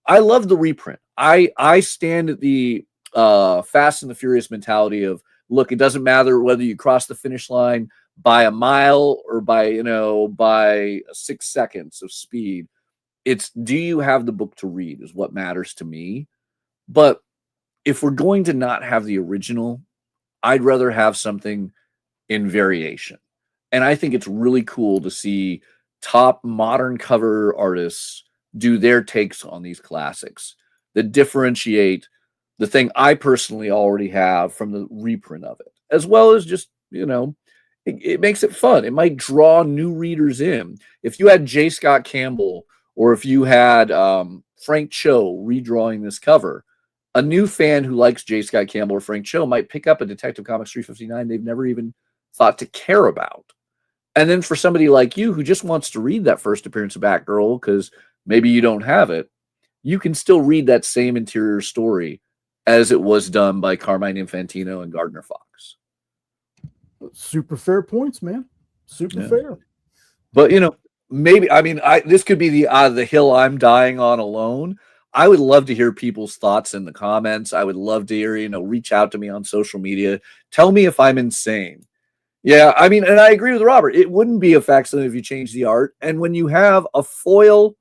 I love the reprint. I stand at the Fast and the Furious mentality of, look, it doesn't matter whether you cross the finish line by a mile or by 6 seconds of speed. It's, do you have the book to read is what matters to me. But if we're going to not have the original, I'd rather have something in variation. And I think it's really cool to see top modern cover artists do their takes on these classics that differentiate the thing I personally already have from the reprint of it, as well as just, it makes it fun. It might draw new readers in. If you had J. Scott Campbell or if you had Frank Cho redrawing this cover, a new fan who likes J. Scott Campbell or Frank Cho might pick up a Detective Comics 359 they've never even thought to care about. And then for somebody like you who just wants to read that first appearance of Batgirl because maybe you don't have it, you can still read that same interior story as it was done by Carmine Infantino and Gardner Fox. Super fair points, man. Super fair. But maybe this could be the hill I'm dying on alone. I would love to hear people's thoughts in the comments. I would love to hear, reach out to me on social media. Tell me if I'm insane. Yeah, and I agree with Robert. It wouldn't be a facsimile if you change the art. And when you have a foil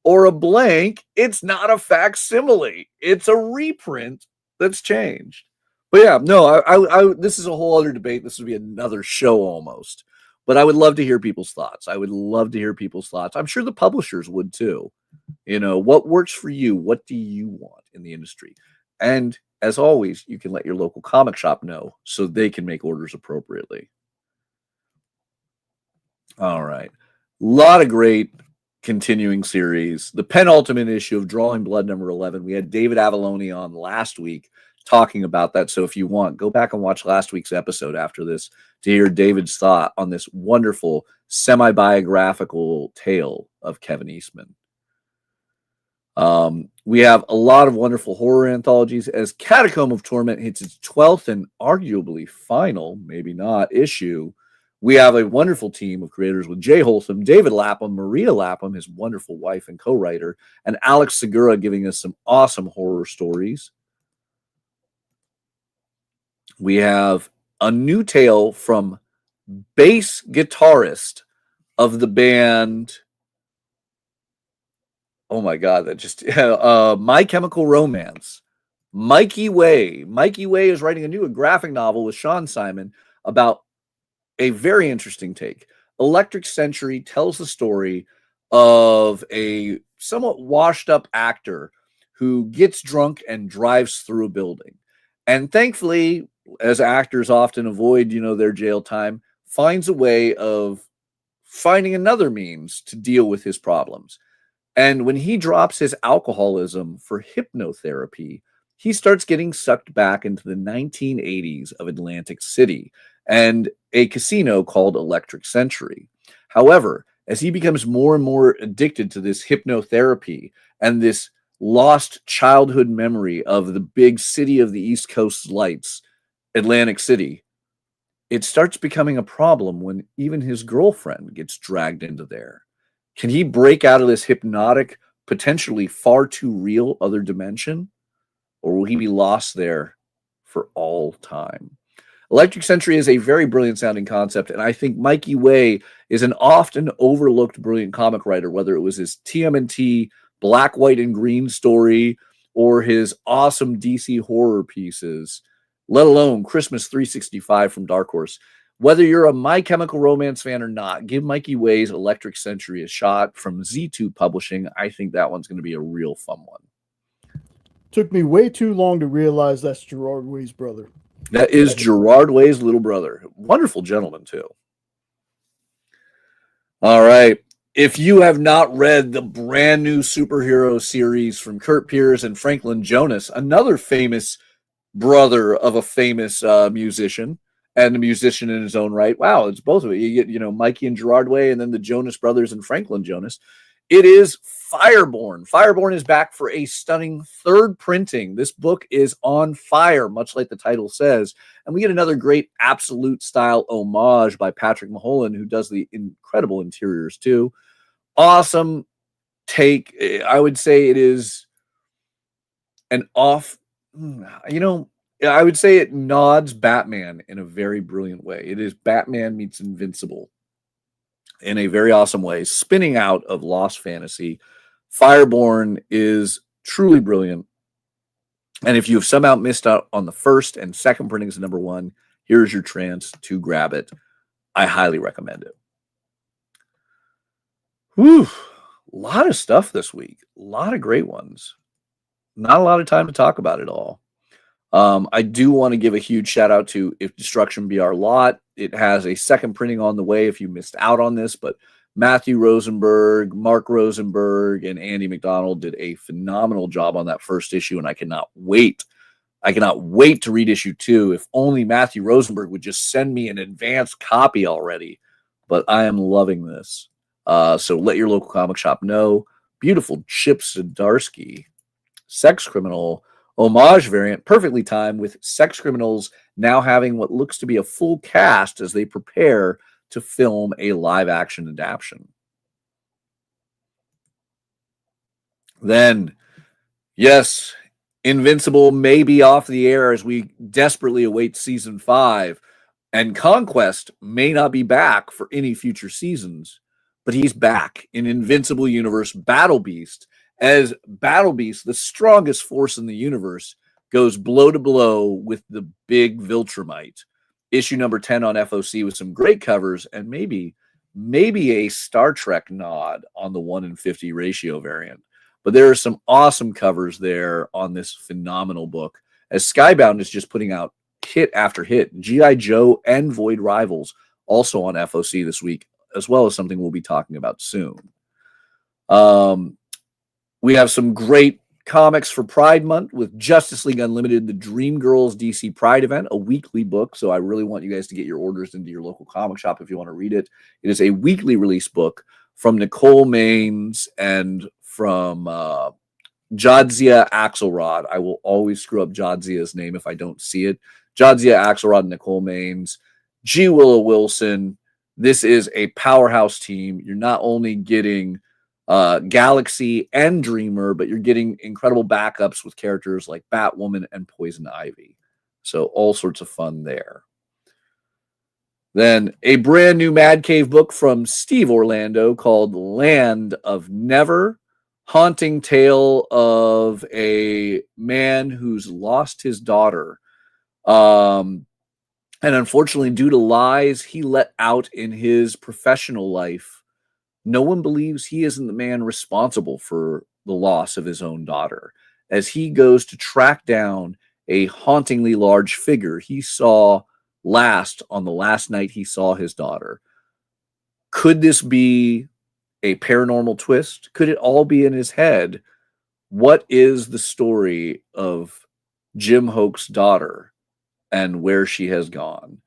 or a blank, it's not a facsimile. It's a reprint that's changed. But yeah, no, I this is a whole other debate. This would be another show almost. But I would love to hear people's thoughts. I'm sure the publishers would too. What works for you? What do you want in the industry? And as always, you can let your local comic shop know so they can make orders appropriately. All right. A lot of great continuing series. The penultimate issue of Drawing Blood #11. We had David Avalone on last week talking about that. So if you want, go back and watch last week's episode after this to hear David's thought on this wonderful semi-biographical tale of Kevin Eastman. We have a lot of wonderful horror anthologies as Catacomb of Torment hits its 12th and arguably final, maybe not, issue. We have a wonderful team of creators with Jay Holtham, David Lapham, Maria Lapham, his wonderful wife and co-writer, and Alex Segura giving us some awesome horror stories. We have a new tale from bass guitarist of the band. Oh my God, that just My Chemical Romance. Mikey Way. Mikey Way is writing a new graphic novel with Sean Simon about a very interesting take. Electric Century tells the story of a somewhat washed up actor who gets drunk and drives through a building. And thankfully, as actors often avoid, their jail time, finds a way of finding another means to deal with his problems. And when he drops his alcoholism for hypnotherapy, he starts getting sucked back into the 1980s of Atlantic City and a casino called Electric Century. However, as he becomes more and more addicted to this hypnotherapy and this lost childhood memory of the big city of the East Coast lights, Atlantic City, it starts becoming a problem when even his girlfriend gets dragged into there. Can he break out of this hypnotic, potentially far too real other dimension? Or will he be lost there for all time? Electric Sentry is a very brilliant sounding concept, and I think Mikey Way is an often overlooked brilliant comic writer, whether it was his TMNT black, white, and green story or his awesome DC horror pieces, let alone Christmas 365 from Dark Horse. Whether you're a My Chemical Romance fan or not, give Mikey Way's Electric Sentry a shot from Z2 Publishing. I think that one's going to be a real fun one. Took me way too long to realize that's Gerard Way's brother. That is Gerard Way's little brother. Wonderful gentleman, too. All right. If you have not read the brand new superhero series from Kurt Pierce and Franklin Jonas, another famous brother of a famous musician and a musician in his own right. Wow, it's both of it. You get, Mikey and Gerard Way and then the Jonas brothers and Franklin Jonas. It is Fireborn. Fireborn is back for a stunning third printing. This book is on fire, much like the title says. And we get another great absolute style homage by Patrick Mulholland, who does the incredible interiors too. Awesome take. I would say it is an off, I would say it nods Batman in a very brilliant way. It is Batman meets Invincible in a very awesome way, spinning out of Lost Fantasy. Fireborn is truly brilliant. And if you have somehow missed out on the first and second printings of number one, here's your chance to grab it. I highly recommend it. Whew. A lot of stuff this week. A lot of great ones. Not a lot of time to talk about it all. I do want to give a huge shout out to If Destruction Be Our Lot. It has a second printing on the way if you missed out on this, but Matthew Rosenberg, Mark Rosenberg, and Andy McDonald did a phenomenal job on that first issue, and I cannot wait. I cannot wait to read issue 2. If only Matthew Rosenberg would just send me an advanced copy already. But I am loving this. So let your local comic shop know. Beautiful Chip Zdarsky, Sex Criminal homage variant, perfectly timed, with Sex Criminals now having what looks to be a full cast as they prepare to film a live-action adaptation. Then, yes, Invincible may be off the air as we desperately await season 5, and Conquest may not be back for any future seasons, but he's back in Invincible Universe Battle Beast, as Battle Beast, the strongest force in the universe, goes blow to blow with the big Viltrumite. Issue number 10 on FOC with some great covers and maybe a Star Trek nod on the 1-in-50 ratio variant. But there are some awesome covers there on this phenomenal book, as Skybound is just putting out hit after hit. G.I. Joe and Void Rivals also on FOC this week, as well as something we'll be talking about soon. We have some great comics for Pride Month with Justice League Unlimited, the Dream Girls DC Pride event, a weekly book. So I really want you guys to get your orders into your local comic shop if you want to read it. It is a weekly release book from Nicole Maines and from Jadzia Axelrod. I will always screw up Jadzia's name if I don't see it. Jadzia Axelrod and Nicole Maines. G. Willow Wilson. This is a powerhouse team. You're not only getting Galaxy and Dreamer, but you're getting incredible backups with characters like Batwoman and Poison Ivy. So all sorts of fun there. Then a brand new Mad Cave book from Steve Orlando called Land of Never, haunting tale of a man who's lost his daughter. And unfortunately, due to lies he let out in his professional life, no one believes he isn't the man responsible for the loss of his own daughter, as he goes to track down a hauntingly large figure he saw last on the last night he saw his daughter. Could this be a paranormal twist? Could it all be in his head? What is the story of Jim Hoke's daughter and where she has gone?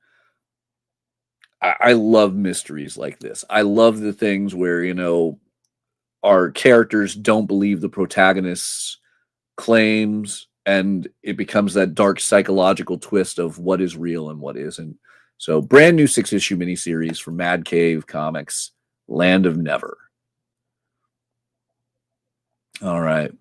I love mysteries like this. I love the things where, our characters don't believe the protagonist's claims, and it becomes that dark psychological twist of what is real and what isn't. So brand new 6-issue miniseries from Mad Cave Comics, Land of Never. All right.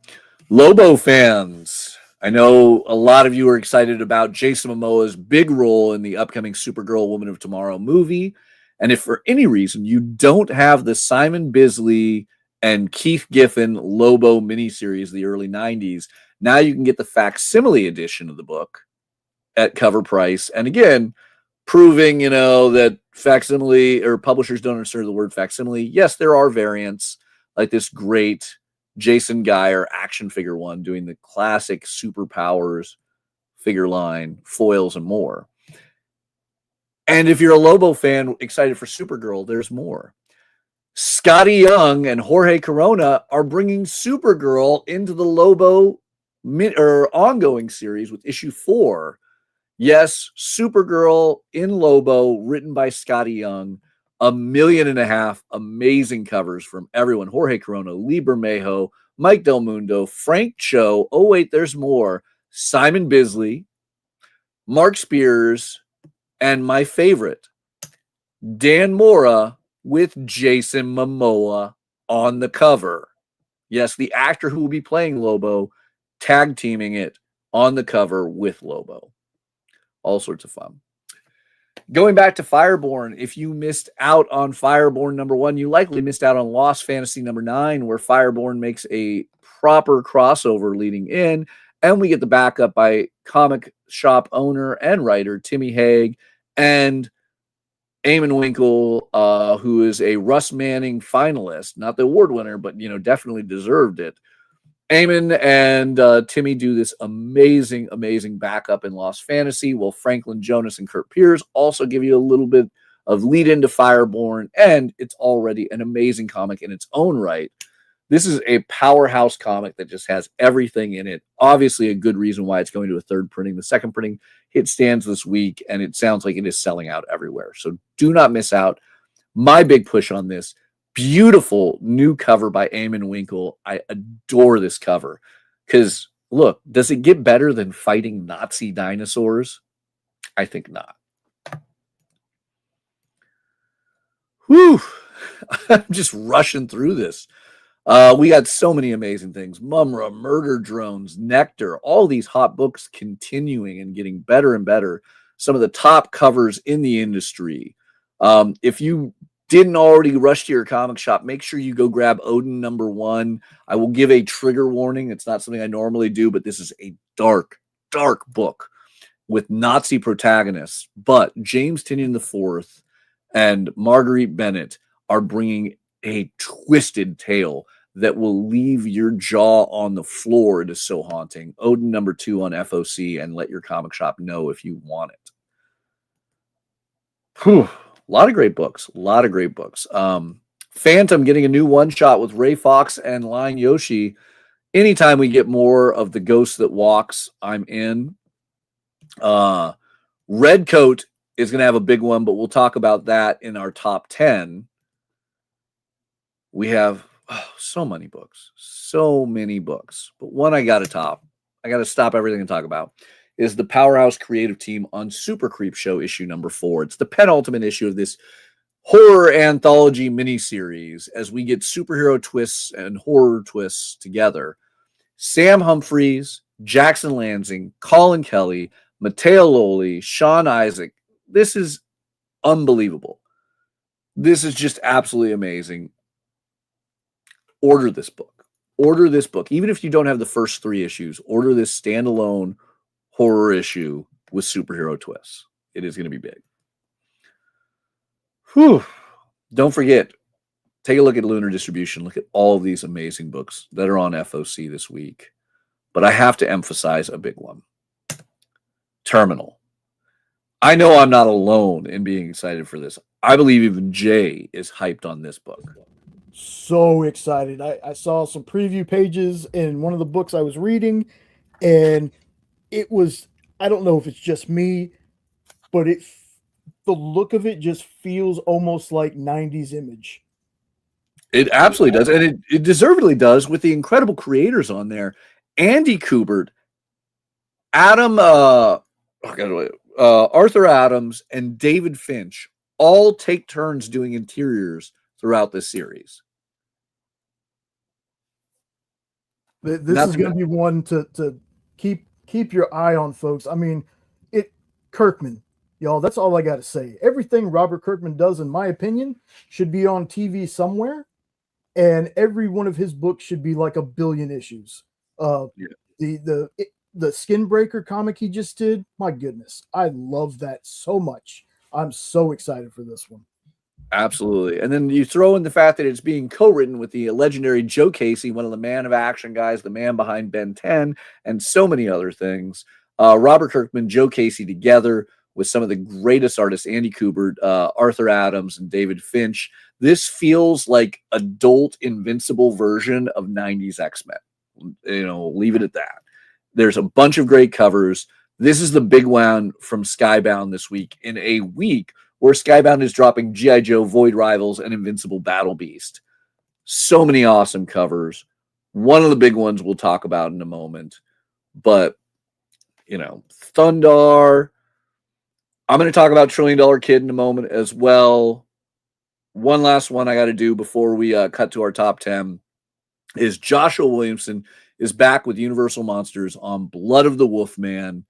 Lobo fans, I know a lot of you are excited about Jason Momoa's big role in the upcoming Supergirl Woman of Tomorrow movie. And if for any reason you don't have the Simon Bisley and Keith Giffen Lobo miniseries of the early 90s, now you can get the facsimile edition of the book at cover price. And again, proving, that facsimile or publishers don't understand the word facsimile. Yes, there are variants like this great Jason Geyer action figure one doing the classic superpowers figure line, foils, and more. And if you're a Lobo fan excited for Supergirl, there's more. Scotty Young and Jorge Corona are bringing Supergirl into the Lobo ongoing series with issue 4. Yes, Supergirl in Lobo, written by Scotty Young. 1.5 million amazing covers from everyone. Jorge Corona, Lee Bermejo, Mike Del Mundo, Frank Cho. Oh, wait, there's more. Simon Bisley, Mark Spears, and my favorite, Dan Mora with Jason Momoa on the cover. Yes, the actor who will be playing Lobo, tag teaming it on the cover with Lobo. All sorts of fun. Going back to Fireborn, if you missed out on Fireborn number 1, you likely missed out on Lost Fantasy number 9, where Fireborn makes a proper crossover leading in, and we get the backup by comic shop owner and writer Timmy Haig and Eamon Winkle, who is a Russ Manning finalist, not the award winner, but definitely deserved it. Eamon and Timmy do this amazing backup in Lost Fantasy, while Franklin Jonas and Kurt Pierce also give you a little bit of lead into Fireborn, and it's already an amazing comic in its own right. This is a powerhouse comic that just has everything in it. Obviously, a good reason why it's going to a third printing. The second printing hit stands this week, and it sounds like it is selling out everywhere. So do not miss out. My big push on this. Beautiful new cover by Eamon Winkle. I adore this cover because, look, does it get better than fighting Nazi dinosaurs? I think not. Whew. I'm just rushing through this. We got so many amazing things. Mumra, Murder Drones, Nectar, all these hot books continuing and getting better and better. Some of the top covers in the industry. If you didn't already rush to your comic shop, make sure you go grab Odin number 1. I will give a trigger warning. It's not something I normally do, but this is a dark book with Nazi protagonists. But James Tynion IV and Marguerite Bennett are bringing a twisted tale that will leave your jaw on the floor. It is so haunting. Odin number 2 on FOC, and let your comic shop know if you want it. Whew. A lot of great books. Phantom getting a new one-shot with Ray Fox and Lion Yoshi. Anytime we get more of the Ghost That Walks, I'm in. Redcoat is going to have a big one, but we'll talk about that in our top 10. We have so many books. But one I got to stop everything and talk about is the Powerhouse Creative Team on Super Creep Show issue number 4. It's the penultimate issue of this horror anthology miniseries as we get superhero twists and horror twists together. Sam Humphries, Jackson Lansing, Colin Kelly, Matteo Loli, Sean Isaac. This is unbelievable. This is just absolutely amazing. Order this book. Even if you don't have the first 3 issues, order this standalone horror issue with superhero twists. It is going to be big. Whew. Don't forget, take a look at Lunar Distribution. Look at all of these amazing books that are on FOC this week. But I have to emphasize a big one. Terminal. I know I'm not alone in being excited for this. I believe even Jay is hyped on this book. So excited. I saw some preview pages in one of the books I was reading, and it was, I don't know if it's just me, but the look of it just feels almost like 90s Image. It absolutely does, and it deservedly does, with the incredible creators on there. Andy Kubert, Adam Arthur Adams and David Finch all take turns doing interiors throughout this series. This is going to be one to keep your eye on, folks. I mean, Kirkman, y'all. That's all I got to say. Everything Robert Kirkman does, in my opinion, should be on TV somewhere, and every one of his books should be like 1 billion issues. The Skinbreaker comic he just did, my goodness, I love that so much. I'm so excited for this one. Absolutely. And then you throw in the fact that it's being co-written with the legendary Joe Casey, one of the Man of Action guys, the man behind Ben 10, and so many other things. Robert Kirkman, Joe Casey together with some of the greatest artists, Andy Kubert, Arthur Adams, and David Finch. This feels like adult invincible version of 90s X-Men. Leave it at that. There's a bunch of great covers. This is the big one from Skybound this week, in a week where Skybound is dropping G.I. Joe, Void Rivals, and Invincible Battle Beast. So many awesome covers. One of the big ones we'll talk about in a moment. But, Thundar. I'm going to talk about $1 Trillion Kid in a moment as well. One last one I got to do before we cut to our top 10 is Joshua Williamson is back with Universal Monsters on Blood of the Wolfman.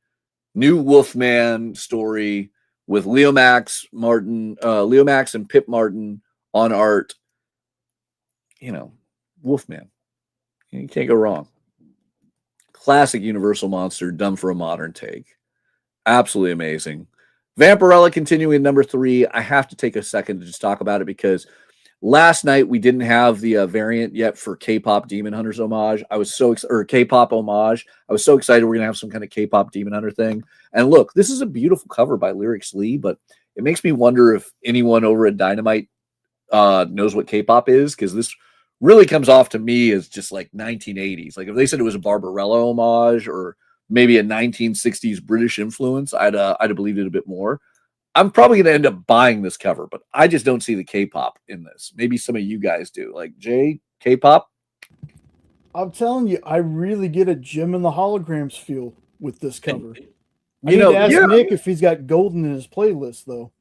New Wolfman story with Leo Max and Pip Martin on art. Wolfman. You can't go wrong. Classic Universal monster done for a modern take. Absolutely amazing. Vampirella continuing at number 3. I have to take a second to just talk about it because last night we didn't have the variant yet for K-pop Demon Hunters homage. I was so excited, or K-pop homage. I was so excited we're gonna have some kind of K-pop Demon Hunter thing. And look, this is a beautiful cover by Lyrics Lee, but it makes me wonder if anyone over at Dynamite knows what K-pop is, because this really comes off to me as just like 1980s. Like if they said it was a Barbarella homage or maybe a 1960s British influence, I'd have believed it a bit more. I'm probably going to end up buying this cover, but I just don't see the K-pop in this. Maybe some of you guys do. Like, Jay, K-pop? I'm telling you, I really get a Jim and the Holograms feel with this cover. I need to ask Nick if he's got Golden in his playlist, though.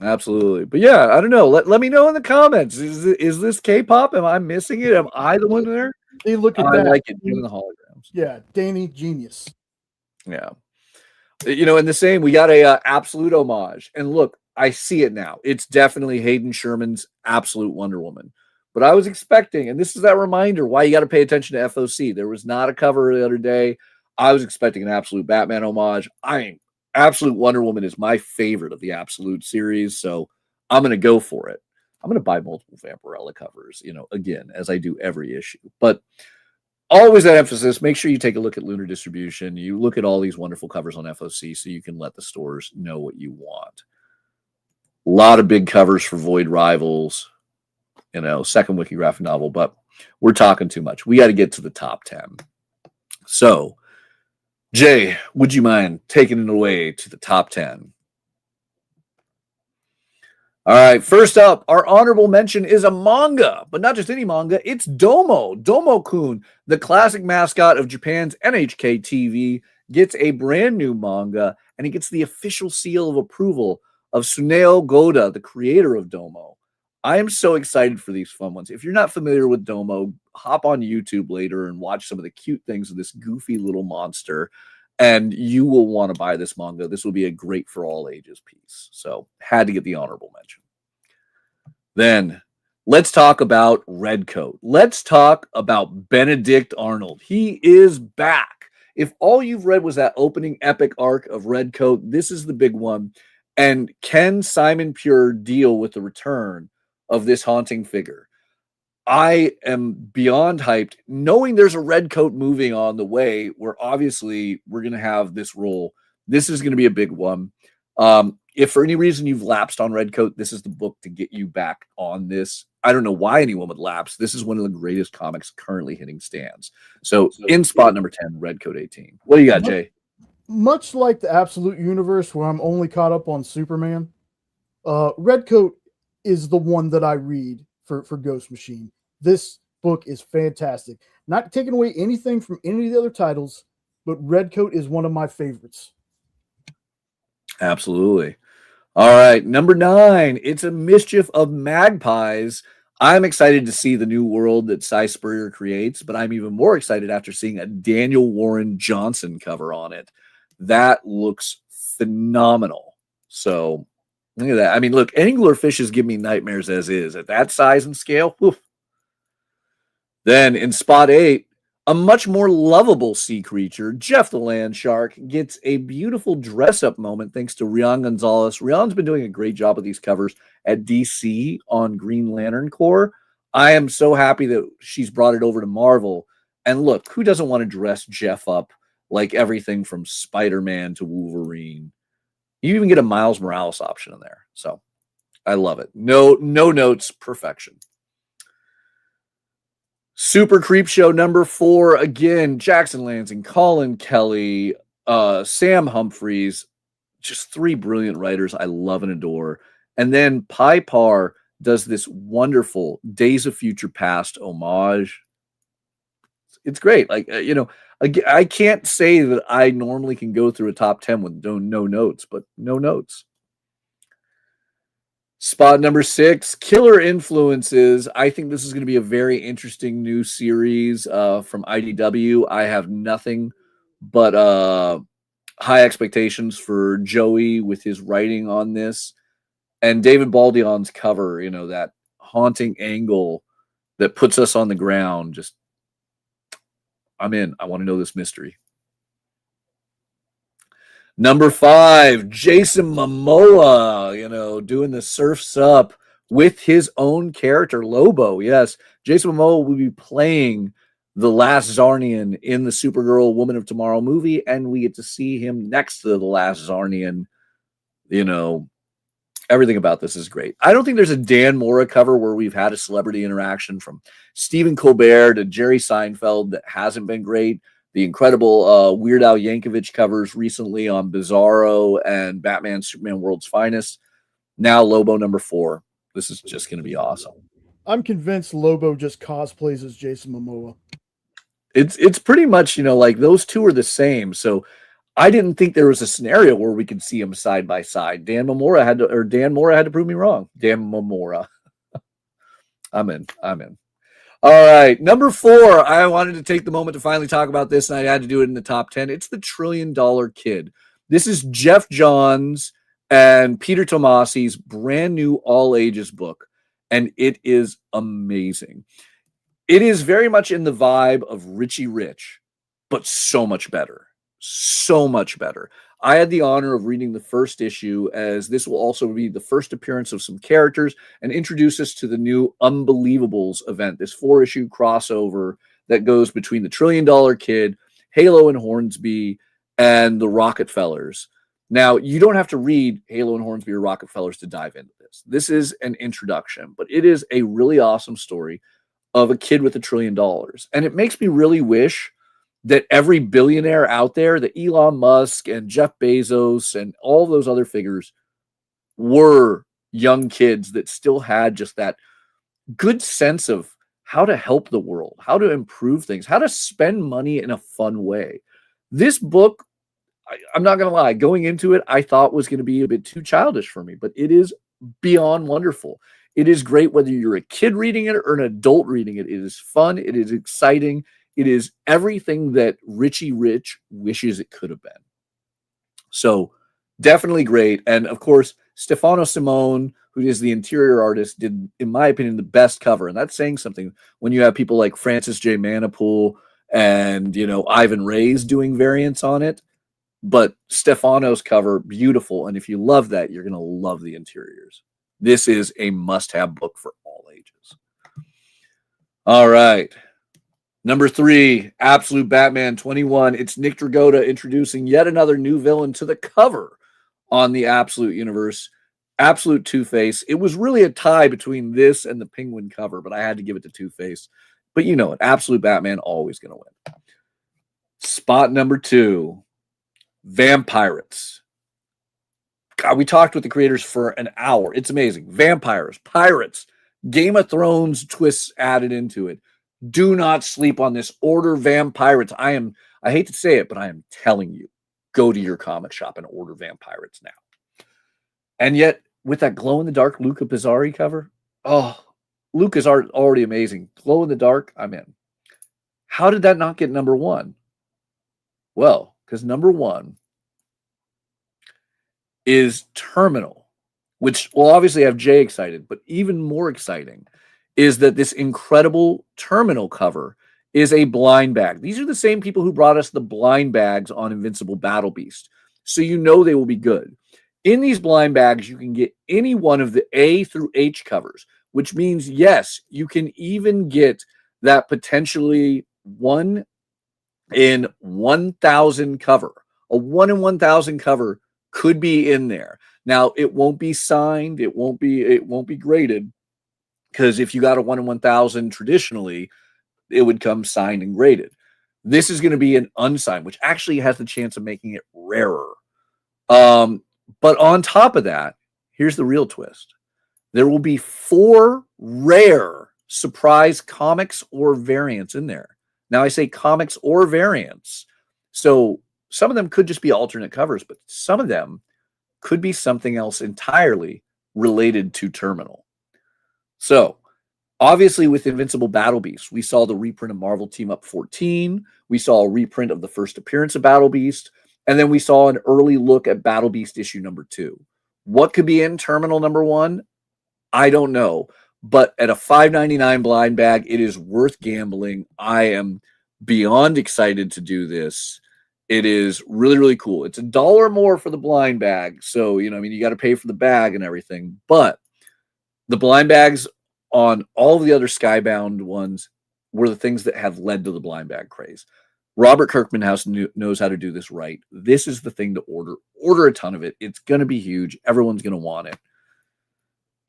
Absolutely. But yeah, I don't know. Let me know in the comments. Is this K-pop? Am I missing it? Am I the one there? Hey, look at that. I like it. Jim and the Holograms. Yeah, Danny, genius. Yeah. In the same, we got a absolute homage. And look, I see it now. It's definitely Hayden Sherman's absolute Wonder Woman. But I was expecting, and this is that reminder why you got to pay attention to FOC. There was not a cover the other day. I was expecting an absolute Batman homage. Absolute Wonder Woman is my favorite of the Absolute series, so I'm going to go for it. I'm going to buy multiple Vampirella covers, again, as I do every issue. But always that emphasis, make sure you take a look at Lunar Distribution. You look at all these wonderful covers on FOC so you can let the stores know what you want. A lot of big covers for Void Rivals, second wiki graphic novel, but we're talking too much. We got to get to the top 10. So, Jay, would you mind taking it away to the top 10? All right, first up, our honorable mention is a manga, but not just any manga. It's Domo. Domo-kun, the classic mascot of Japan's NHK TV, gets a brand new manga, and he gets the official seal of approval of Suneo Goda, the creator of Domo. I am so excited for these fun ones. If you're not familiar with Domo, hop on YouTube later and watch some of the cute things of this goofy little monster, and you will want to buy this manga. This will be a great for all ages piece. So had to get the honorable mention. Then let's talk about Redcoat. Let's talk about Benedict Arnold. He is back. If all you've read was that opening epic arc of Redcoat, this is the big one. And can Simon Pure deal with the return of this haunting figure? I am beyond hyped, knowing there's a Redcoat movie on the way where obviously we're going to have this role. This is going to be a big one. If for any reason you've lapsed on Redcoat, this is the book to get you back on this. I don't know why anyone would lapse. This is one of the greatest comics currently hitting stands. So in spot number 10, Redcoat 18. What do you got, Jay? Much like the Absolute Universe, where I'm only caught up on Superman, Redcoat is the one that I read for Ghost Machine. This book is fantastic. Not taking away anything from any of the other titles, but Redcoat is one of my favorites. Absolutely. All right, number 9. It's a Mischief of Magpies. I'm excited to see the new world that Cy Spurrier creates, but I'm even more excited after seeing a Daniel Warren Johnson cover on it. That looks phenomenal. So look at that. I mean, look, anglerfishes give me nightmares as is. At that size and scale, woof. Then in spot 8, a much more lovable sea creature, Jeff the Land Shark, gets a beautiful dress-up moment thanks to Rian Gonzalez. Rian's been doing a great job with these covers at DC on Green Lantern Corps. I am so happy that she's brought it over to Marvel. And look, who doesn't want to dress Jeff up like everything from Spider-Man to Wolverine? You even get a Miles Morales option in there. So I love it. No notes, perfection. Super Creep Show number 4. Again, Jackson Lansing, Colin Kelly, Sam Humphreys, just 3 brilliant writers I love and adore. And then Pi Par does this wonderful Days of Future Past homage. It's great. Like, I can't say that I normally can go through a top 10 with no notes, but no notes. Spot number 6, Killer Influences. I think this is going to be a very interesting new series from IDW. I have nothing but high expectations for Joey with his writing on this. And David Baldion's cover, that haunting angle that puts us on the ground. Just, I'm in. I want to know this mystery. Number 5, Jason Momoa, doing the Surf's Up with his own character, Lobo. Yes, Jason Momoa will be playing the last Zarnian in the Supergirl Woman of Tomorrow movie, and we get to see him next to the last Zarnian. Everything about this is great. I don't think there's a Dan Mora cover where we've had a celebrity interaction from Stephen Colbert to Jerry Seinfeld that hasn't been great. The incredible Weird Al Yankovic covers recently on Bizarro and Batman Superman World's Finest. Now Lobo number 4. This is just going to be awesome. I'm convinced Lobo just cosplays as Jason Momoa. It's pretty much, like those two are the same. So I didn't think there was a scenario where we could see them side by side. Dan Mora had to prove me wrong. Dan Mora. I'm in. All right, number 4. I wanted to take the moment to finally talk about this, and I had to do it in the top 10. It's the $1 Trillion Kid. This is Jeff Johns and Peter Tomasi's brand new all ages book, and it is amazing. It is very much in the vibe of Richie Rich, but so much better. So much better. I had the honor of reading the first issue, as this will also be the first appearance of some characters and introduce us to the new Unbelievables event, this 4-issue crossover that goes between the $1 Trillion Kid, Halo and Hornsby, and the Rockefellers. Now, you don't have to read Halo and Hornsby or Rockefellers to dive into this. This is an introduction, but it is a really awesome story of a kid with $1 trillion. And it makes me really wish that every billionaire out there, that Elon Musk and Jeff Bezos and all those other figures, were young kids that still had just that good sense of how to help the world, how to improve things, how to spend money in a fun way. This book, I'm not going to lie, going into it, I thought was going to be a bit too childish for me, but it is beyond wonderful. It is great whether you're a kid reading it or an adult reading it. It is fun. It is exciting. It is everything that Richie Rich wishes it could have been. So definitely great. And of course, Stefano Simone, who is the interior artist, did, in my opinion, the best cover. And that's saying something when you have people like Francis J. Manipool and, Ivan Reyes doing variants on it. But Stefano's cover, beautiful. And if you love that, you're going to love the interiors. This is a must-have book for all ages. All right. Number 3, Absolute Batman 21. It's Nick Dragotta introducing yet another new villain to the cover on the Absolute universe. Absolute Two-Face. It was really a tie between this and the Penguin cover, but I had to give it to Two-Face. But you know it. Absolute Batman always going to win. Spot number 2, Vampyrates. God, we talked with the creators for an hour. It's amazing. Vampires, pirates, Game of Thrones twists added into it. Do not sleep on this. Order Vampyrates. I I hate to say it, but I am telling you, go to your comic shop and order Vampyrates now. And yet, with that glow-in-the-dark Luca Pizzari cover, oh, Luca's art already amazing. Glow-in-the-dark, I'm in. How did that not get number one? Well, because number one is Terminal, which will obviously have Jay excited, but even more exciting is that this incredible Terminal cover is a blind bag. These are the same people who brought us the blind bags on Invincible Battle Beast, so you know they will be good. In these blind bags, you can get any one of the A through H covers, which means, yes, you can even get that potentially 1 in 1,000 cover. A 1 in 1,000 cover could be in there. Now, it won't be signed, it won't be graded, because if you got a 1 in 1,000 traditionally, it would come signed and graded. This is going to be an unsigned, which actually has the chance of making it rarer. But on top of that, here's the real twist. There will be 4 rare surprise comics or variants in there. Now, I say comics or variants. So some of them could just be alternate covers, but some of them could be something else entirely related to Terminal. So, obviously, with Invincible Battle Beast, we saw the reprint of Marvel Team Up 14. We saw a reprint of the first appearance of Battle Beast. And then we saw an early look at Battle Beast issue number 2. What could be in Terminal number 1? I don't know. But at a $5.99 blind bag, it is worth gambling. I am beyond excited to do this. It is really, really cool. It's $1 more for the blind bag. So, you got to pay for the bag and everything. But the blind bags on all the other Skybound ones were the things that have led to the blind bag craze. Robert Kirkman House knows how to do this right. This is the thing to order. Order a ton of it. It's going to be huge. Everyone's going to want it.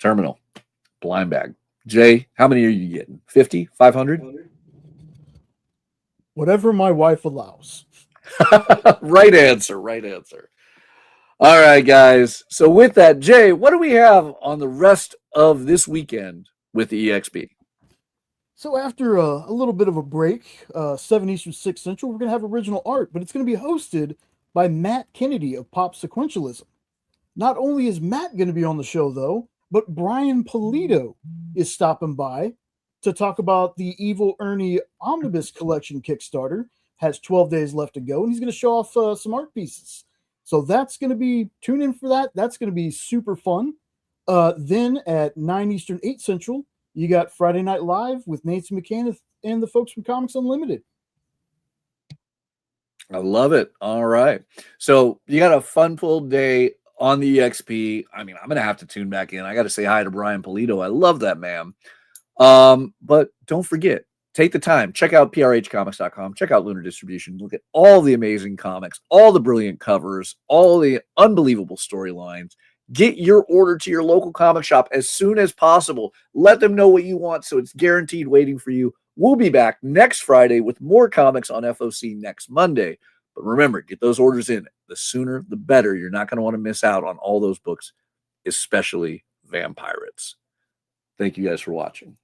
Terminal. Blind bag. Jay, how many are you getting? 50? 500? Whatever my wife allows. Right answer. All right, guys. So with that, Jay, what do we have on the rest of this weekend with the EXP? So after a little bit of a break, 7 Eastern, 6 Central, we're going to have original art, but it's going to be hosted by Matt Kennedy of Pop Sequentialism. Not only is Matt going to be on the show, though, but Brian Polito is stopping by to talk about the Evil Ernie Omnibus Collection Kickstarter. Has 12 days left to go, and he's going to show off some art pieces. So that's going to be, tune in for that. That's going to be super fun. Then at 9 Eastern, 8 Central, you got Friday Night Live with Nancy McCann and the folks from Comics Unlimited. I love it. All right. So you got a fun-filled day on the EXP. I mean, I'm going to have to tune back in. I got to say hi to Brian Polito. I love that man. But don't forget, take the time. Check out prhcomics.com. Check out Lunar Distribution. Look at all the amazing comics, all the brilliant covers, all the unbelievable storylines. Get your order to your local comic shop as soon as possible. Let them know what you want so it's guaranteed waiting for you. We'll be back next Friday with more comics on FOC next Monday. But remember, get those orders in. The sooner, the better. You're not going to want to miss out on all those books, especially Vampyrates. Thank you guys for watching.